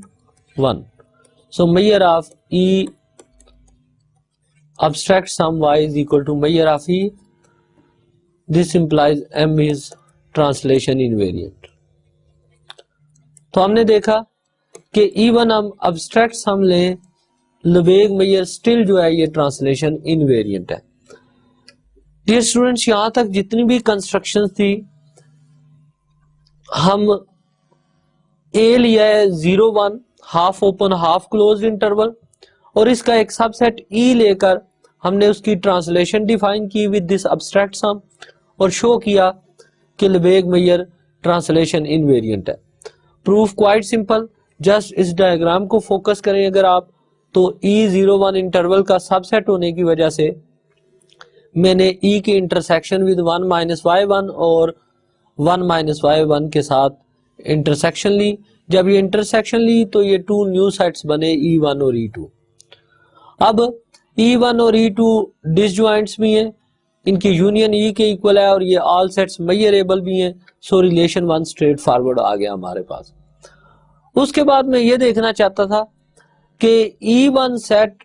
1. So measure of E abstract sum y is equal to measure of E. This implies M is translation invariant. तो हमने देखा कि E1 हम abstract sum लें, लेबेग major still जो है ये translation invariant है. डियर स्टूडेंट्स, यहां तक जितनी भी कंस्ट्रक्शन थी हम ए लिया है 0-1 half open half close interval और इसका एक सबसेट ई लेकर हमने उसकी ट्रांसलेशन डिफाइन की विद दिस अब्स्ट्रैक्ट सम और शो किया कि लेबेग मेजर ट्रांसलेशन इनवेरिएंट है. Proof quite simple. जस्ट इस डायग्राम को फोकस करें अगर आप तो E01 इंटरवल का सबसेट होने की वजह से मैंने E के इंटरसेक्शन विद 1 माइनस y1 और 1 माइनस y1 के साथ इंटरसेक्शन ली. जब ये इंटरसेक्शन ली तो ये 2 न्यू सेट्स बने E1 और E2. अब E1 और E2 डिसजॉइंट्स भी हैं, इनकी यूनियन E के इक्वल है और ये ऑल सेट्स मेजरेबल भी हैं. सो रिलेशन 1 स्ट्रेट फॉरवर्ड आ गया हमारे पास. उसके बाद मैं ये देखना चाहता था कि E1 सेट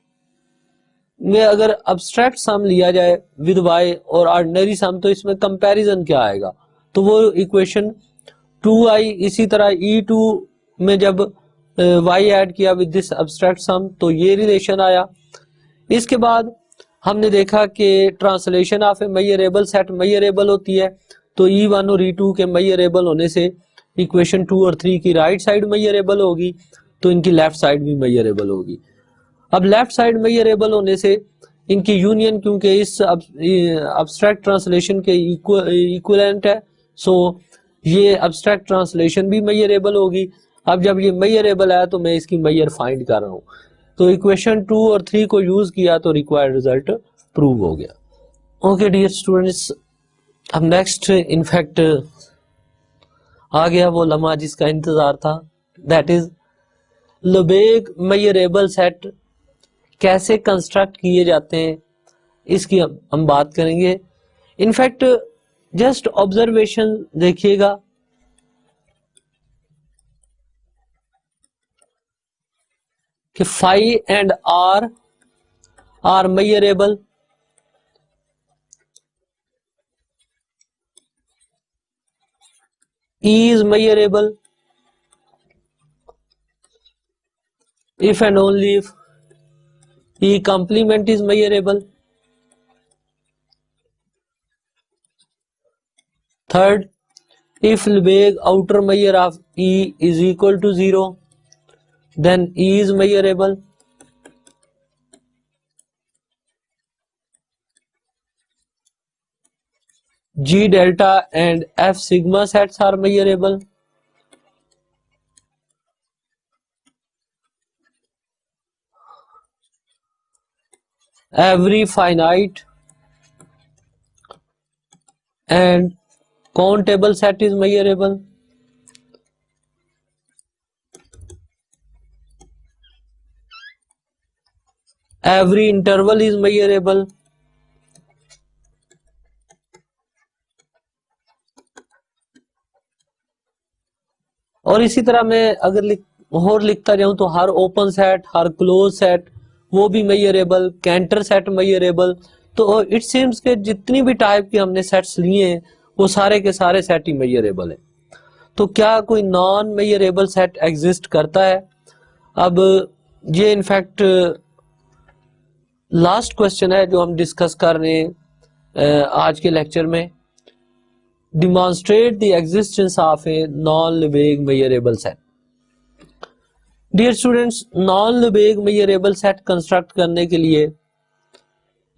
में अगर अब्स्ट्रैक्ट सम लिया जाए विद y और ऑर्डिनरी सम तो इसमें कंपैरिजन क्या आएगा, तो वो इक्वेशन 2i, इसी तरह E2 में जब y ऐड किया विद दिस अब्स्ट्रैक्ट सम तो ये रिलेशन आया। इसके बाद हमने देखा कि translation of a measurable set measurable होती है, तो E1 और E2 के मेजरेबल होने से इक्वेशन 2 और 3 की राइट साइड मेजरेबल होगी, तो इनकी लेफ्ट साइड भी मेजरेबल होगी। अब लेफ्ट साइड मेजरेबल होने से इनकी यूनियन, क्योंकि इस अब्स्ट्रैक्ट ट्रांसलेशन के इक्विवेलेंट है, सो ये अब्स्ट्रैक्ट ट्रांसलेशन भी मेजरेबल होगी। अब जब ये मेजरेबल है तो मैं इसकी मेजर फाइंड कर रहा हूँ, तो इक्वेशन 2 और 3 को यूज किया तो रिक्वायर्ड रिजल्ट प्रूव हो गया। ओके डियर स्टूडेंट्स, अब नेक्स्ट इनफैक्ट आ गया वो लम्हा जिसका इंतजार था, दैट इज लेबेग मेजरेबल सेट कैसे कंस्ट्रक्ट किए जाते हैं, इसकी हम बात करेंगे। इनफैक्ट जस्ट ऑब्जर्वेशन देखिएगा कि phi and are measurable, E is measurable if and only if E complement is measurable. Third, if Lebesgue outer measure of E is equal to 0, then E is measurable. G delta and F sigma sets are measurable. Every finite and countable set is measurable. Every interval is measurable. और इसी तरह मैं अगर और लिखता जाऊं तो हर ओपन सेट, हर क्लोज सेट वो भी मेजरेबल, कैंटर सेट मेजरेबल। तो इट सीम्स के जितनी भी टाइप के हमने सेट्स लिए हैं वो सारे के सारे सेट ही मेजरेबल है। तो क्या कोई नॉन मेजरेबल सेट एग्जिस्ट करता है? अब ये इनफैक्ट लास्ट क्वेश्चन है जो हम डिस्कस कर रहे हैं आज के लेक्चर में। Demonstrate the existence of a non-Lebesgue measurable set. Dear students, non-Lebesgue measurable set construct करने के लिए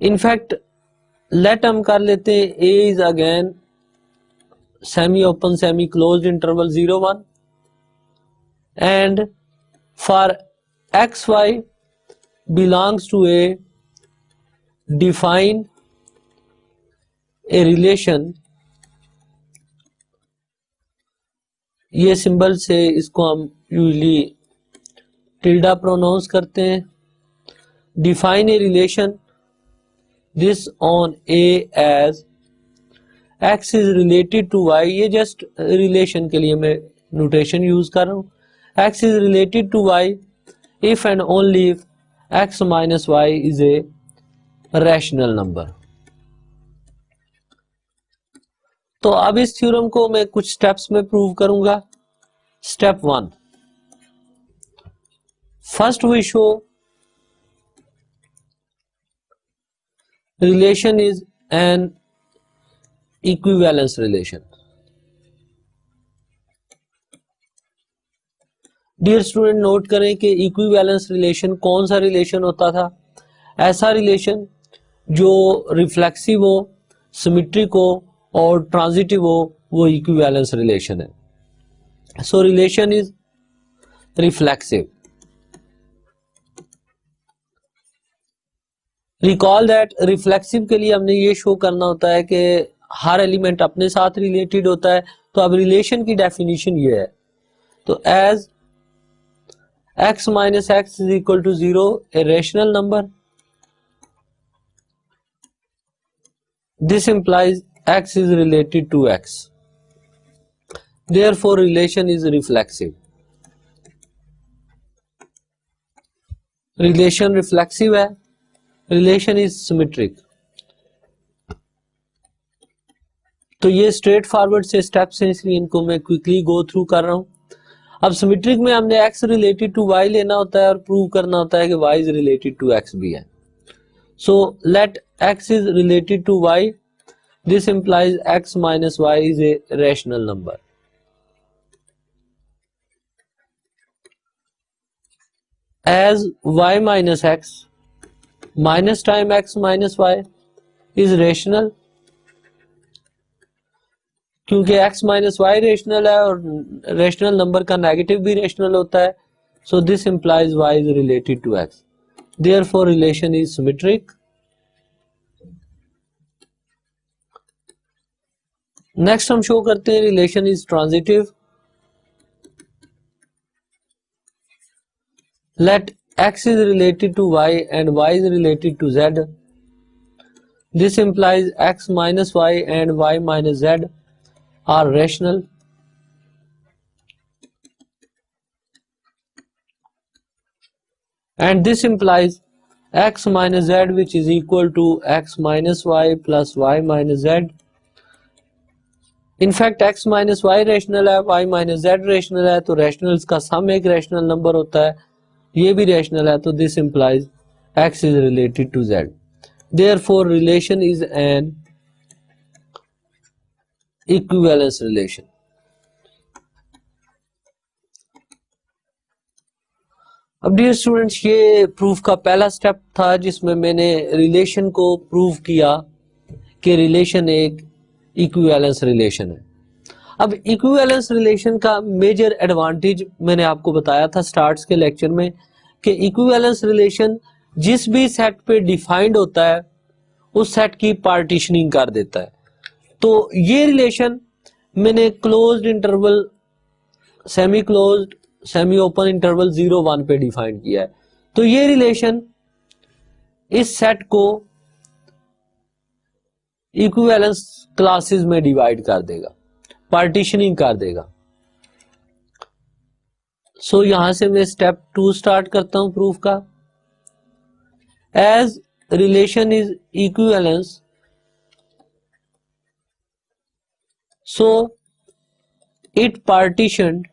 इनफैक्ट लेट हम कर लेते हैं A is again semi open semi closed interval 0 1 and for xy belongs to a define a relation, ये symbol से इसको हम यूजली टिल्डा प्रोनाउंस करते हैं। Define a relation this on A as x is related to y, ये just relation के लिए मैं नोटेशन यूज कर रहा हूं। X is related to y if and only if x minus y is a rational number. तो अब इस थ्योरम को मैं कुछ स्टेप्स में प्रूव करूंगा। Step 1, first we show relation is an equivalence relation. Dear student, note करें कि इक्विवेलेंस रिलेशन कौन सा रिलेशन होता था? ऐसा रिलेशन जो रिफ्लेक्सिव हो, सिमेट्रिक हो और ट्रांजिटिव हो, वो इक्विवेलेंस रिलेशन है। सो relation is reflexive. Recall that reflexive के लिए हमने ये शो करना होता है कि हर एलिमेंट अपने साथ रिलेटेड होता है। तो अब रिलेशन की डेफिनेशन ये है, तो as x minus x is equal to 0 a rational number, this implies x is related to x, therefore relation is reflexive. Relation reflexive है, रिलेशन इज सिमेट्रिक। तो ये स्ट्रेट फॉरवर्ड से स्टेप्स हैं, इसलिए इनको मैं क्विकली गो थ्रू कर रहा हूं। अब सिमेट्रिक में हमने x रिलेटेड टू y लेना होता है और प्रूव करना होता है कि y is related to x भी है। So let x is related to y, this implies x minus y is a rational number. As y minus x minus time x minus y is rational, क्योंकि x minus y rational है और rational number का negative भी rational होता है। So this implies y is related to x, therefore relation is symmetric. Next हम show करते हैं relation is transitive. Let x is related to y and y is related to z, this implies x minus y and y minus z are rational, and this implies x minus z which is equal to x minus y plus y minus z. In fact x minus y rational है, y minus z rational है, तो rationals का सम एक rational number होता है, ये भी rational है, तो this implies x is related to z. Therefore relation is an equivalence relation. अब डियर स्टूडेंट्स, ये प्रूफ का पहला स्टेप था जिसमें मैंने रिलेशन को प्रूव किया कि रिलेशन एक इक्विवेलेंस रिलेशन है। अब इक्विवेलेंस रिलेशन का मेजर एडवांटेज मैंने आपको बताया था स्टार्ट्स के लेक्चर में कि इक्विवेलेंस रिलेशन जिस भी सेट पे डिफाइंड होता है उस सेट की पार्टीशनिंग कर देता है। तो ये रिलेशन मैंने closed interval, semi closed, semi open interval 0-1 पे डिफाइन किया है। तो ये रिलेशन इस सेट को इक्विवेलेंस क्लासेस में डिवाइड कर देगा, पार्टीशनिंग कर देगा। सो यहां से मैं स्टेप 2 स्टार्ट करता हूं प्रूफ का। As relation is equivalence, so it partitioned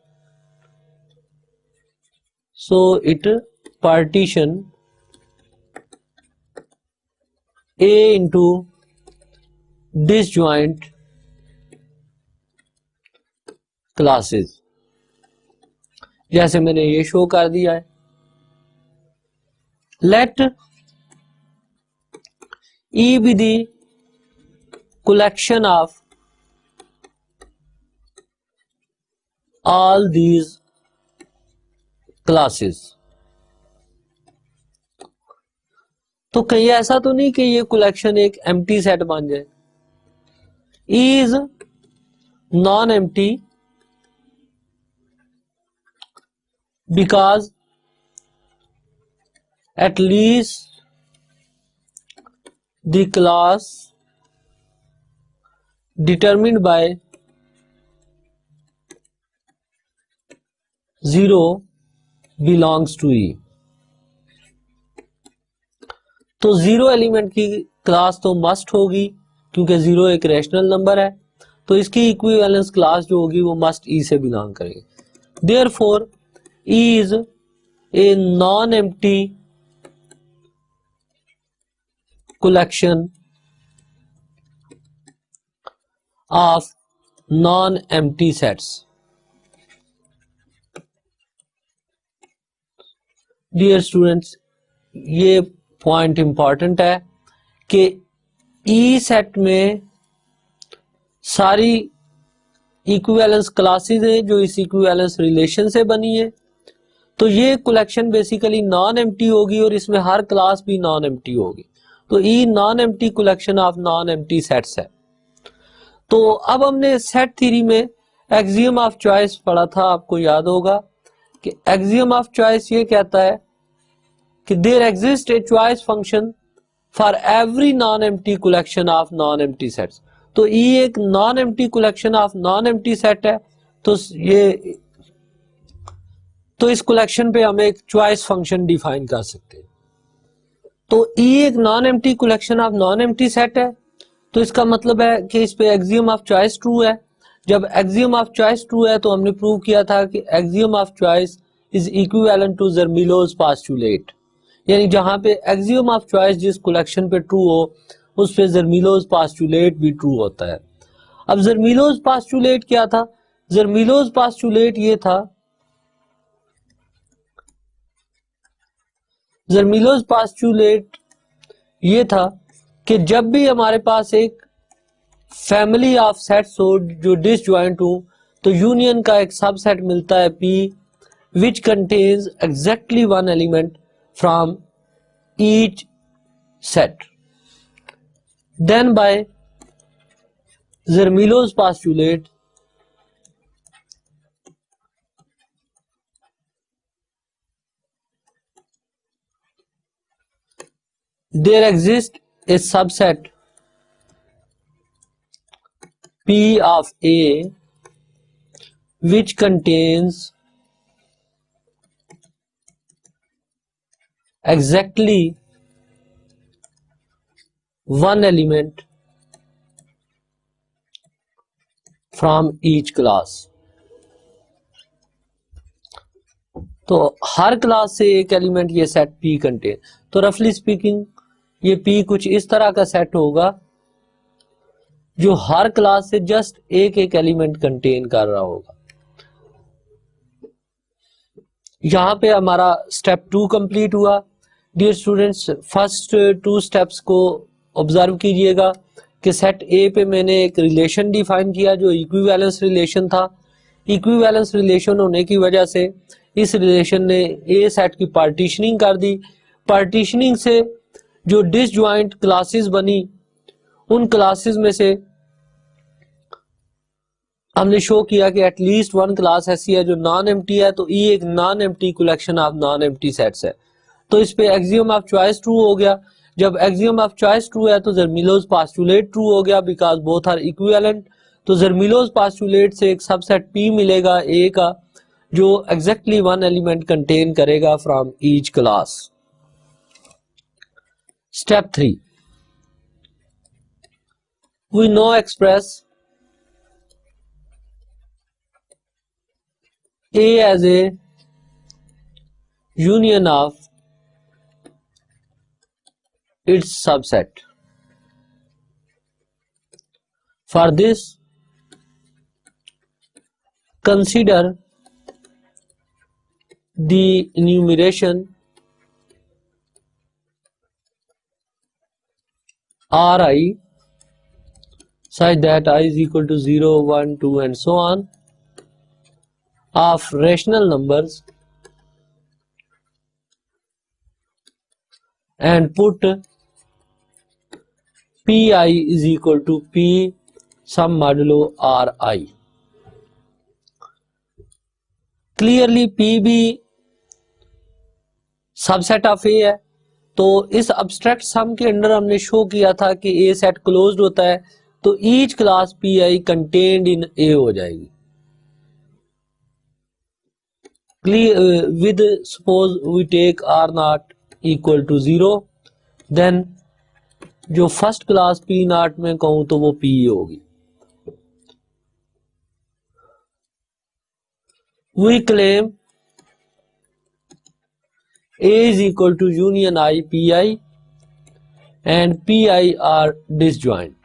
A into disjoint classes, जैसे मैंने ये शो कर दिया है। Let E be the collection of all these classes। तो कहीं ऐसा तो नहीं कि ये कलेक्शन एक एम्प्टी सेट बन जाए। E is non empty because at least the class determined by 0 belongs to E। तो 0 एलिमेंट की क्लास तो मस्ट होगी क्योंकि 0 एक रैशनल नंबर है, तो इसकी इक्विवेलेंस क्लास जो होगी वो मस्ट E से बिलोंग करेगी। Therefore E is a non-empty collection of non-empty sets। Dear students, ये पॉइंट इंपॉर्टेंट है कि ई सेट में सारी इक्विवेलेंस क्लासेस हैं जो इस इक्विवेलेंस रिलेशन से बनी है। तो ये कलेक्शन बेसिकली नॉन एम्प्टी होगी और इसमें हर क्लास भी नॉन एम्प्टी होगी। तो E non empty collection of non empty sets है। तो अब हमने सेट थ्योरी में एक्सियम ऑफ चॉइस पढ़ा था, आपको याद होगा कि एक्सियम ऑफ चॉइस ये कहता है कि there exist a choice function for every non empty collection of non empty sets. तो ई एक non empty collection of non empty set है। तो ये तो इस कलेक्शन पे हम एक चॉइस फंक्शन डिफाइन कर सकते हैं। तो ई एक non empty collection of non empty set है, तो इसका मतलब है कि इस पे एक्सियम ऑफ चॉइस ट्रू है। जब एक्सियम ऑफ चॉइस ट्रू है तो हमने प्रूव किया था कि axiom of choice is equivalent to Zermelo's postulate, यानी जहां पे एक्सियम ऑफ चॉइस जिस कलेक्शन पे ट्रू हो उस पे ज़र्मीलोस पोस्टुलेट भी ट्रू होता है। अब ज़र्मीलोस पोस्टुलेट क्या था? ज़र्मीलोस पोस्टुलेट ये था, ज़र्मीलोस पोस्टुलेट ये था कि जब भी हमारे पास एक फैमिली ऑफ सेट्स हो जो डिसजॉइंट हो तो यूनियन का एक सबसेट मिलता है P which contains exactly one element from each set. Then by Zermelo's postulate, there exists a subset P of A which contains exactly one element from each class. तो हर class से एक element ये set P contain, तो रफली speaking ये P कुछ इस तरह का सेट होगा जो हर क्लास से जस्ट एक एक एलिमेंट कंटेन कर रहा होगा। यहां पे हमारा स्टेप 2 कंप्लीट हुआ। डियर स्टूडेंट्स, फर्स्ट 2 स्टेप्स को ऑब्जर्व कीजिएगा कि सेट ए पे मैंने एक रिलेशन डिफाइन किया जो इक्विवेलेंस रिलेशन था। इक्विवेलेंस रिलेशन होने की वजह से इस रिलेशन ने ए सेट की पार्टीशनिंग कर दी। पार्टीशनिंग से जो डिसजॉइंट क्लासेस बनी उन क्लासेस में से हमने शो किया कि एटलीस्ट वन क्लास ऐसी है जो नॉन एम्प्टी है, तो ई एक non empty collection of non empty sets है। तो इस पे एक्सियम ऑफ चॉइस ट्रू हो गया। जब एक्सियम ऑफ चॉइस ट्रू है तो ज़र्मीलोस पोस्टुलेट ट्रू हो गया बिकॉज बोथ आर इक्विवेलेंट। तो ज़र्मीलोस पोस्टुलेट से एक सबसेट P मिलेगा ए का जो एग्जैक्टली वन एलिमेंट कंटेन करेगा from each class. Step 3, we now express A as a union of its subset. For this, consider the enumeration Ri such that I is equal to 0, 1, 2 and so on of rational numbers and put Pi is equal to P sum modulo Ri. Clearly P भी subset of ए है, तो इस abstract सम के अंदर हमने show किया था कि ए सेट क्लोज्ड होता है, तो each class Pi contained in A हो जाएगी। With suppose we take R naught equal to 0, then जो फर्स्ट क्लास P naught में कहूं तो वो P होगी। We claim A is equal to union I Pi and Pi are disjoint.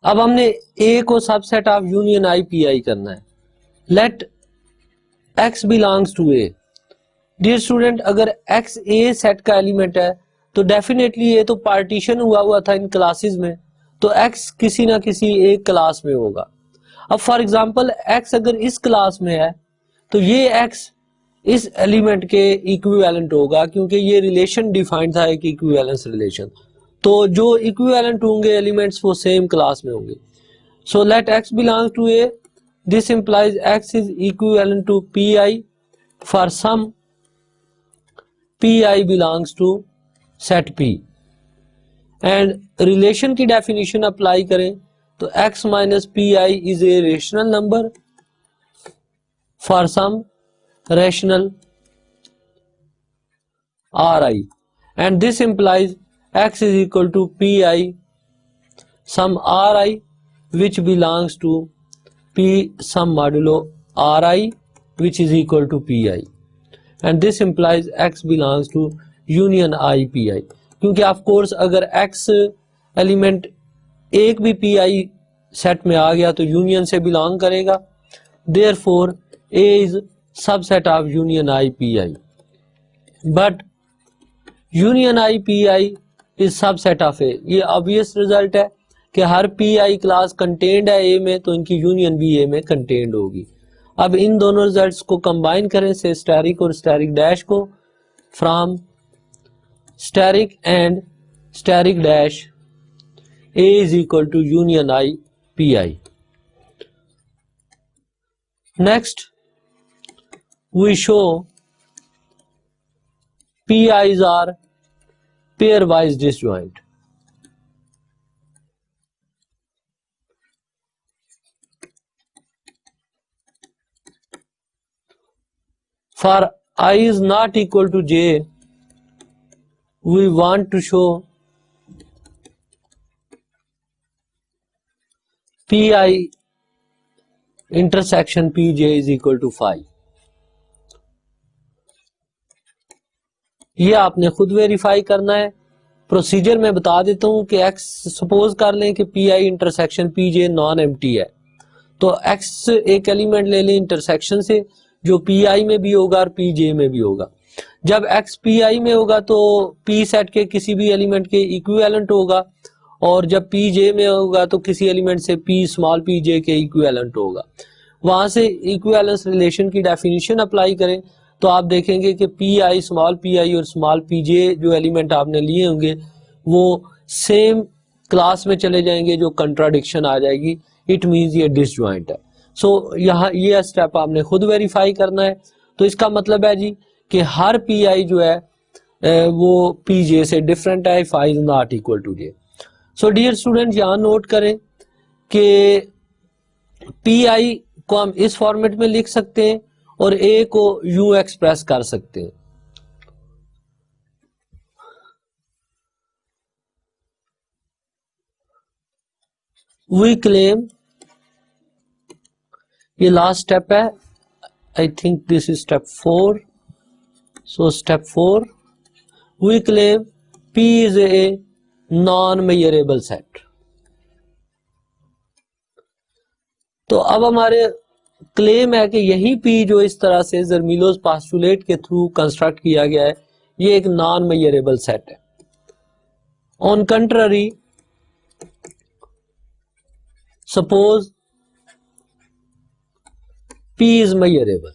अब हमने A को subset of union I Pi करना है। Let X belongs to A। Dear student, अगर X A सेट का एलिमेंट है तो डेफिनेटली ये तो पार्टीशन हुआ था इन क्लासेस में, तो X किसी ना किसी एक क्लास में होगा। अब फॉर एग्जांपल X अगर इस क्लास में है तो ये X इस एलिमेंट के इक्विवेलेंट होगा क्योंकि ये रिलेशन डिफाइंड था एक इक्विवेलेंस रिलेशन, तो जो इक्विवेलेंट होंगे एलिमेंट्स वो सेम क्लास में होंगे। So let X belong to A, this implies X is equivalent to Pi for some Pi belongs to set P। And relation की डेफिनेशन अप्लाई करें तो x minus pi is a rational number for some rational ri, and this implies x is equal to pi some ri which belongs to p some modulo ri which is equal to pi, and this implies x belongs to union I pi, क्योंकि of course अगर x element एक भी pi set में आ गया तो union से belong करेगा, therefore A is subset of union I pi, but union I pi is subset of A। ये ऑब्वियस रिजल्ट है कि हर pi क्लास कंटेन्ड है A में, तो इनकी यूनियन भी A में कंटेन्ड होगी। अब इन दोनों रिजल्ट्स को कंबाइन करें से स्टेरिक और स्टेरिक डैश को, from asterisk and asterisk dash A is equal to union I pi. Next we show pi's are pairwise disjoint. For I is not equal to j, we want to show pi intersection pj is equal to phi। ये आपने खुद verify करना है। Procedure में बता देता हूं कि x सपोज कर लें कि pi intersection pj non empty है, तो x एक एलिमेंट ले लें इंटरसेक्शन से जो pi में भी होगा और pj में भी होगा। जब x pi में होगा तो p सेट के किसी भी एलिमेंट के इक्विवेलेंट होगा, और जब pj में होगा तो किसी एलिमेंट से p स्मॉल pj के इक्विवेलेंट होगा। वहां से इक्विवेलेंस रिलेशन की डेफिनेशन अप्लाई करें तो आप देखेंगे कि pi स्मॉल pi और स्मॉल pj जो एलिमेंट आपने लिए होंगे वो सेम क्लास में चले जाएंगे, जो कंट्राडिक्शन आ जाएगी, इट मींस ये डिसजॉइंट है। सो यहाँ ये स्टेप आपने खुद वेरीफाई करना है। तो इसका मतलब है जी कि हर pi जो है वो pj से डिफरेंट है, phi is not equal to j। So dear student यहाँ नोट करें कि pi को हम इस फॉर्मेट में लिख सकते हैं और a को यूं एक्सप्रेस कर सकते हैं। वी क्लेम, ये लास्ट स्टेप है, I think this is step 4। So step 4, we claim p is a non measurable set. तो अब हमारे क्लेम है कि यही p जो इस तरह से जर्मीलोस पास्टुलेट के थ्रू कंस्ट्रक्ट किया गया है, ये एक नॉन मेजरेबल सेट है। On contrary, suppose p is measurable.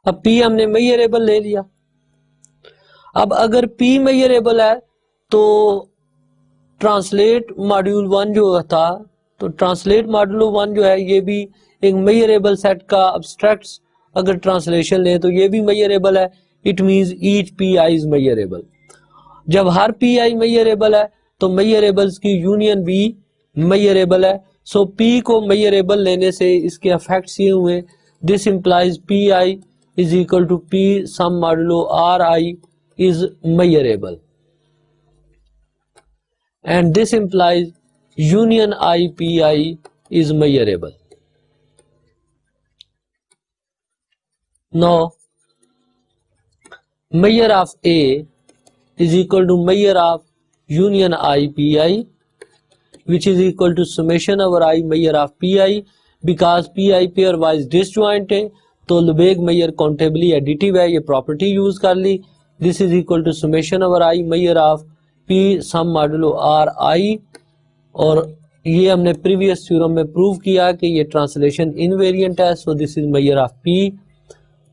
अब p हमने मेजरेबल ले लिया। अब अगर p मेजरेबल है तो ट्रांसलेट मॉड्यूल 1 जो था, तो ट्रांसलेट मॉड्यूल 1 जो है ये भी एक मेजरेबल सेट का अब्स्ट्रैक्ट अगर ट्रांसलेशन ले तो ये भी मेजरेबल है। It means each pi is measurable. जब हर pi मेजरेबल है तो मेजरेबल्स की यूनियन भी मेजरेबल है। सो p को मेजरेबल लेने से इसके इफेक्ट्स ये हुए, this implies pi is equal to p sum modulo ri is measurable, and this implies union I pi is measurable. Now measure of A is equal to measure of union I pi, which is equal to summation over I measure of pi, because pi pairwise disjoint है तो लुबेग major countably additive है, ये property use कर ली। This is equal to summation over I measure of p sum modulo ri, और ये हमने previous theorem में प्रूव किया कि ये ट्रांसलेशन इनवेरिएंट है। So this is measure of p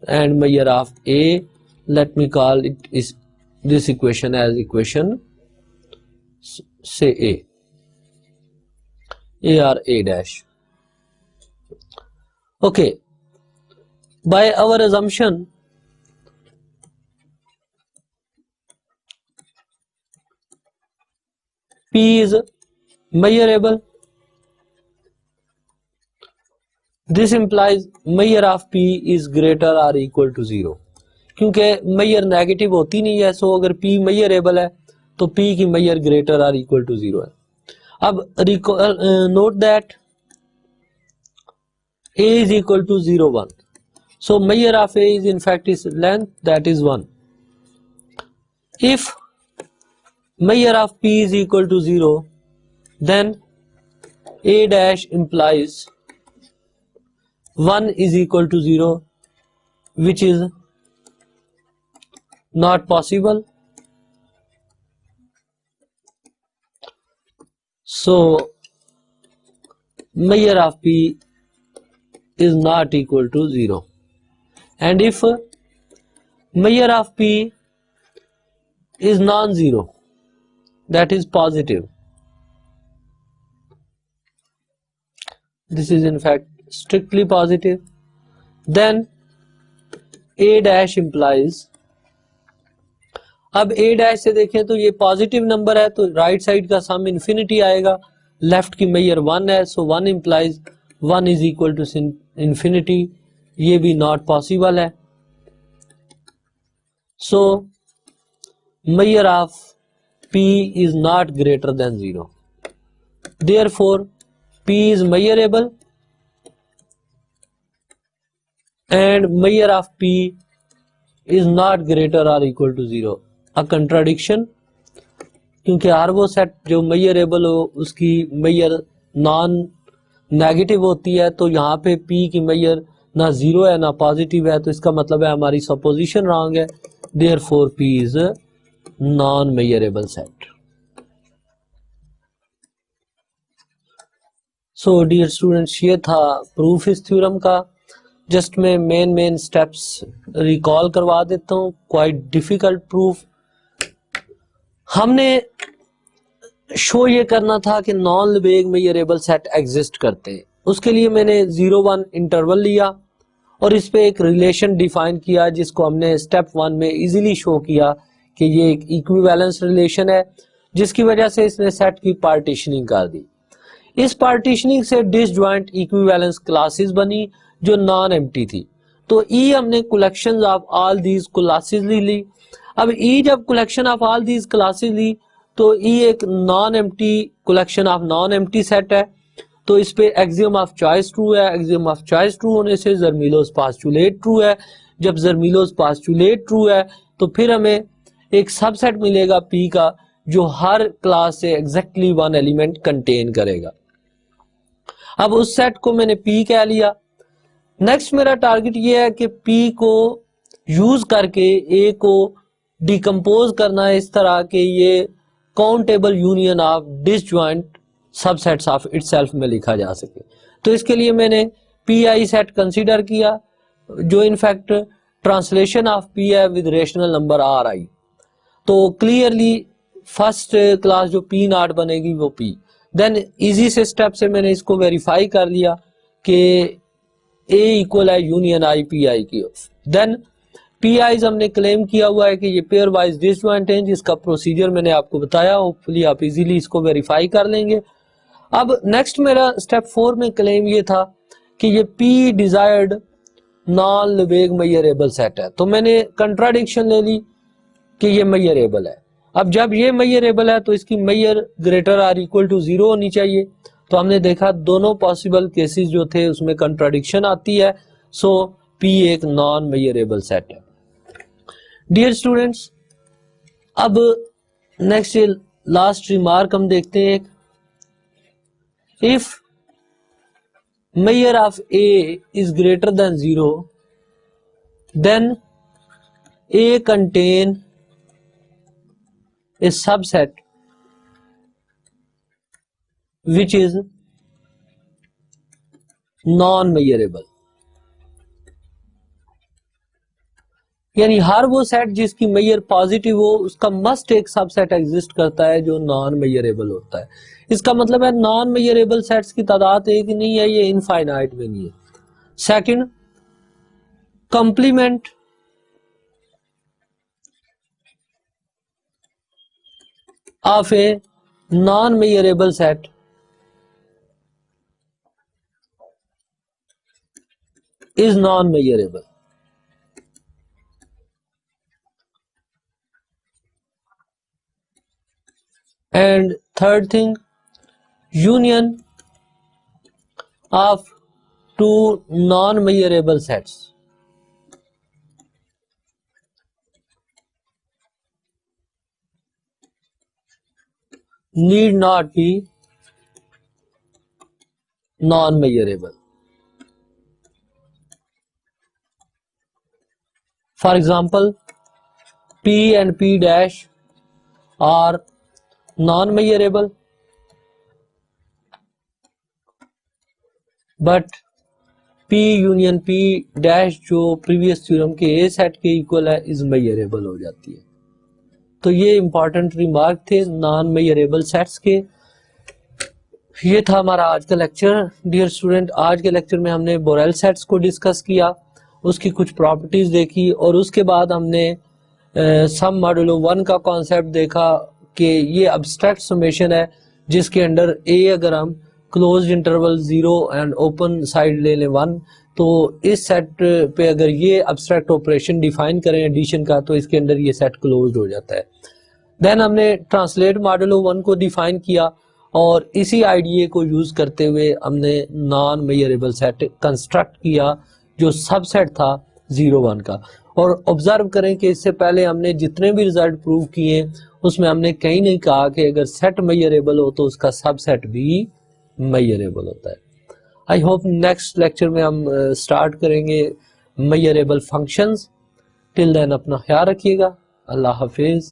and measure of a। Let me call it is this equation as equation से a or a dash। okay, by our assumption P is measurable. This implies measure of P is greater or equal to 0, क्योंकि measure negative होती नहीं है, सो अगर P measurable है तो P की measure greater or equal to 0 है. अब note that A is equal to 0, 1. So measure of A is in fact is length, that is 1. If measure of P is equal to 0, then A dash implies 1 is equal to 0, which is not possible. So measure of P is not equal to 0. And if measure of P is non-zero, that is positive, this is in fact strictly positive, then A dash implies, अब A dash से देखें तो ये positive number है तो right side का सम infinity आएगा, left की मेजर 1 है, so 1 implies 1 is equal to infinity, ये भी नॉट पॉसिबल है. So measure of P is not greater than 0. Therefore, P is measurable and measure of P is not greater or equal to 0. A contradiction, क्योंकि हर वो set जो measurable हो उसकी measure non negative होती है, तो यहाँ पे P की measure ना 0 है ना पॉजिटिव है, तो इसका मतलब है हमारी सपोजिशन रॉन्ग है. Therefore, P is a non-measurable set. So dear students, ये था प्रूफ इस थ्योरम का. जस्ट मैं मेन स्टेप्स रिकॉल करवा देता हूँ. Quite difficult proof. हमने शो ये करना था कि non Lebesgue measurable set exist करते हैं. उसके लिए मैंने 0-1 इंटरवल लिया और इस पे एक रिलेशन डिफाइन किया, जिसको हमने स्टेप 1 में इजीली शो किया कि ये एक इक्विवेलेंस रिलेशन है, जिसकी वजह से इसने सेट की पार्टीशनिंग कर दी. इस पार्टीशनिंग से डिसजॉइंट इक्विवेलेंस क्लासेस बनी जो नॉन एम्प्टी थी. तो ई हमने collection of all these classes ली. अब ई जब collection of all these classes ली तो ई एक non empty collection of non empty set है. तो इस पे एक्सियम ऑफ चॉइस ट्रू है. एक्सियम ऑफ चॉइस ट्रू होने से जर्मीलोस पोस्टुलेट ट्रू है. जब जर्मीलोस पोस्टुलेट ट्रू है तो फिर हमें एक सबसेट मिलेगा पी का, जो हर क्लास से एग्जैक्टली 1 एलिमेंट कंटेन करेगा. अब उस सेट को मैंने पी कह लिया. नेक्स्ट मेरा टारगेट ये है कि पी को यूज करके ए को डिकम्पोज करना है इस तरह के ये countable union of disjoint subsets of itself में लिखा जा सके. तो इसके लिए मैंने पी आई सेट कंसीडर किया, जो इनफैक्ट ट्रांसलेशन ऑफ पी है विद रेशनल नंबर आर आई. तो क्लियरली फर्स्ट क्लास जो पी नॉट बनेगी वो पी. देन इजी से स्टेप से मैंने इसको वेरीफाई कर लिया कि ए इक्वल है यूनियन आई पी आई की. देन पी आईज हमने क्लेम किया हुआ है कि ये पेयर वाइज डिसजॉइंट हैं, जिसका प्रोसीजर मैंने आपको बताया. होपफुली आप इजीली इसको वेरीफाई कर लेंगे. अब नेक्स्ट मेरा स्टेप 4 में क्लेम ये था कि ये P desired non Lebesgue measurable set है. तो मैंने कंट्राडिक्शन ले ली कि ये मेजरेबल है. अब जब ये मेजरेबल है तो इसकी measure greater or equal to 0 होनी चाहिए. तो हमने देखा दोनों पॉसिबल केसेस जो थे उसमें कंट्राडिक्शन आती है. सो पी एक नॉन मेजरेबल सेट है. डियर स्टूडेंट्स, अब नेक्स्ट लास्ट रिमार्क हम देखते हैं. If measure of A is greater than 0, then A contain a subset which is non-measurable. यानी हर वो सेट जिसकी मेजर पॉजिटिव हो उसका मस्ट एक सबसेट एग्जिस्ट करता है जो नॉन मेजरेबल होता है. इसका मतलब है नॉन मेजरेबल सेट्स की तादाद एक नहीं है, ये इनफाइनाइट में नहीं है. Second, complement of A non-measurable set is non-measurable. And third thing, union of two non-measurable sets need not be non-measurable. For example, P and P dash are non-measurable, but P union P dash जो previous theorem के ए set के equal है is measurable हो जाती है। तो ये important remark थे नॉन मेजरेबल सेट्स के। ये था हमारा आज का लेक्चर। डियर स्टूडेंट, आज के लेक्चर में हमने बोरेल सेट्स को डिस्कस किया, उसकी कुछ प्रॉपर्टीज देखी और उसके बाद हमने सम मॉडुलो 1 का कॉन्सेप्ट देखा कि ये अब्स्ट्रैक्ट समेशन है जिसके अंडर ए अगर हम closed interval 0 and open side ले लें 1, तो इस सेट पे अगर ये अब्स्ट्रैक्ट ऑपरेशन डिफाइन करें एडिशन का तो इसके अंदर ये सेट क्लोज्ड हो जाता है। देन हमने ट्रांसलेट मॉडुलो 1 को डिफाइन किया और इसी आइडिया को यूज करते हुए हमने नॉन मेजरेबल सेट कंस्ट्रक्ट किया जो सबसेट था 0 1 का। और ऑब्जर्व करें कि इससे पहले हमने जितने भी रिजल्ट प्रूव किए उसमें हमने कहीं नहीं कहा कि अगर सेट मेजरेबल हो तो उसका सबसेट भी मेजरेबल होता है। आई होप नेक्स्ट लेक्चर में हम स्टार्ट करेंगे मेजरेबल फंक्शंस। टिल देन अपना ख्याल रखिएगा। अल्लाह हाफिज।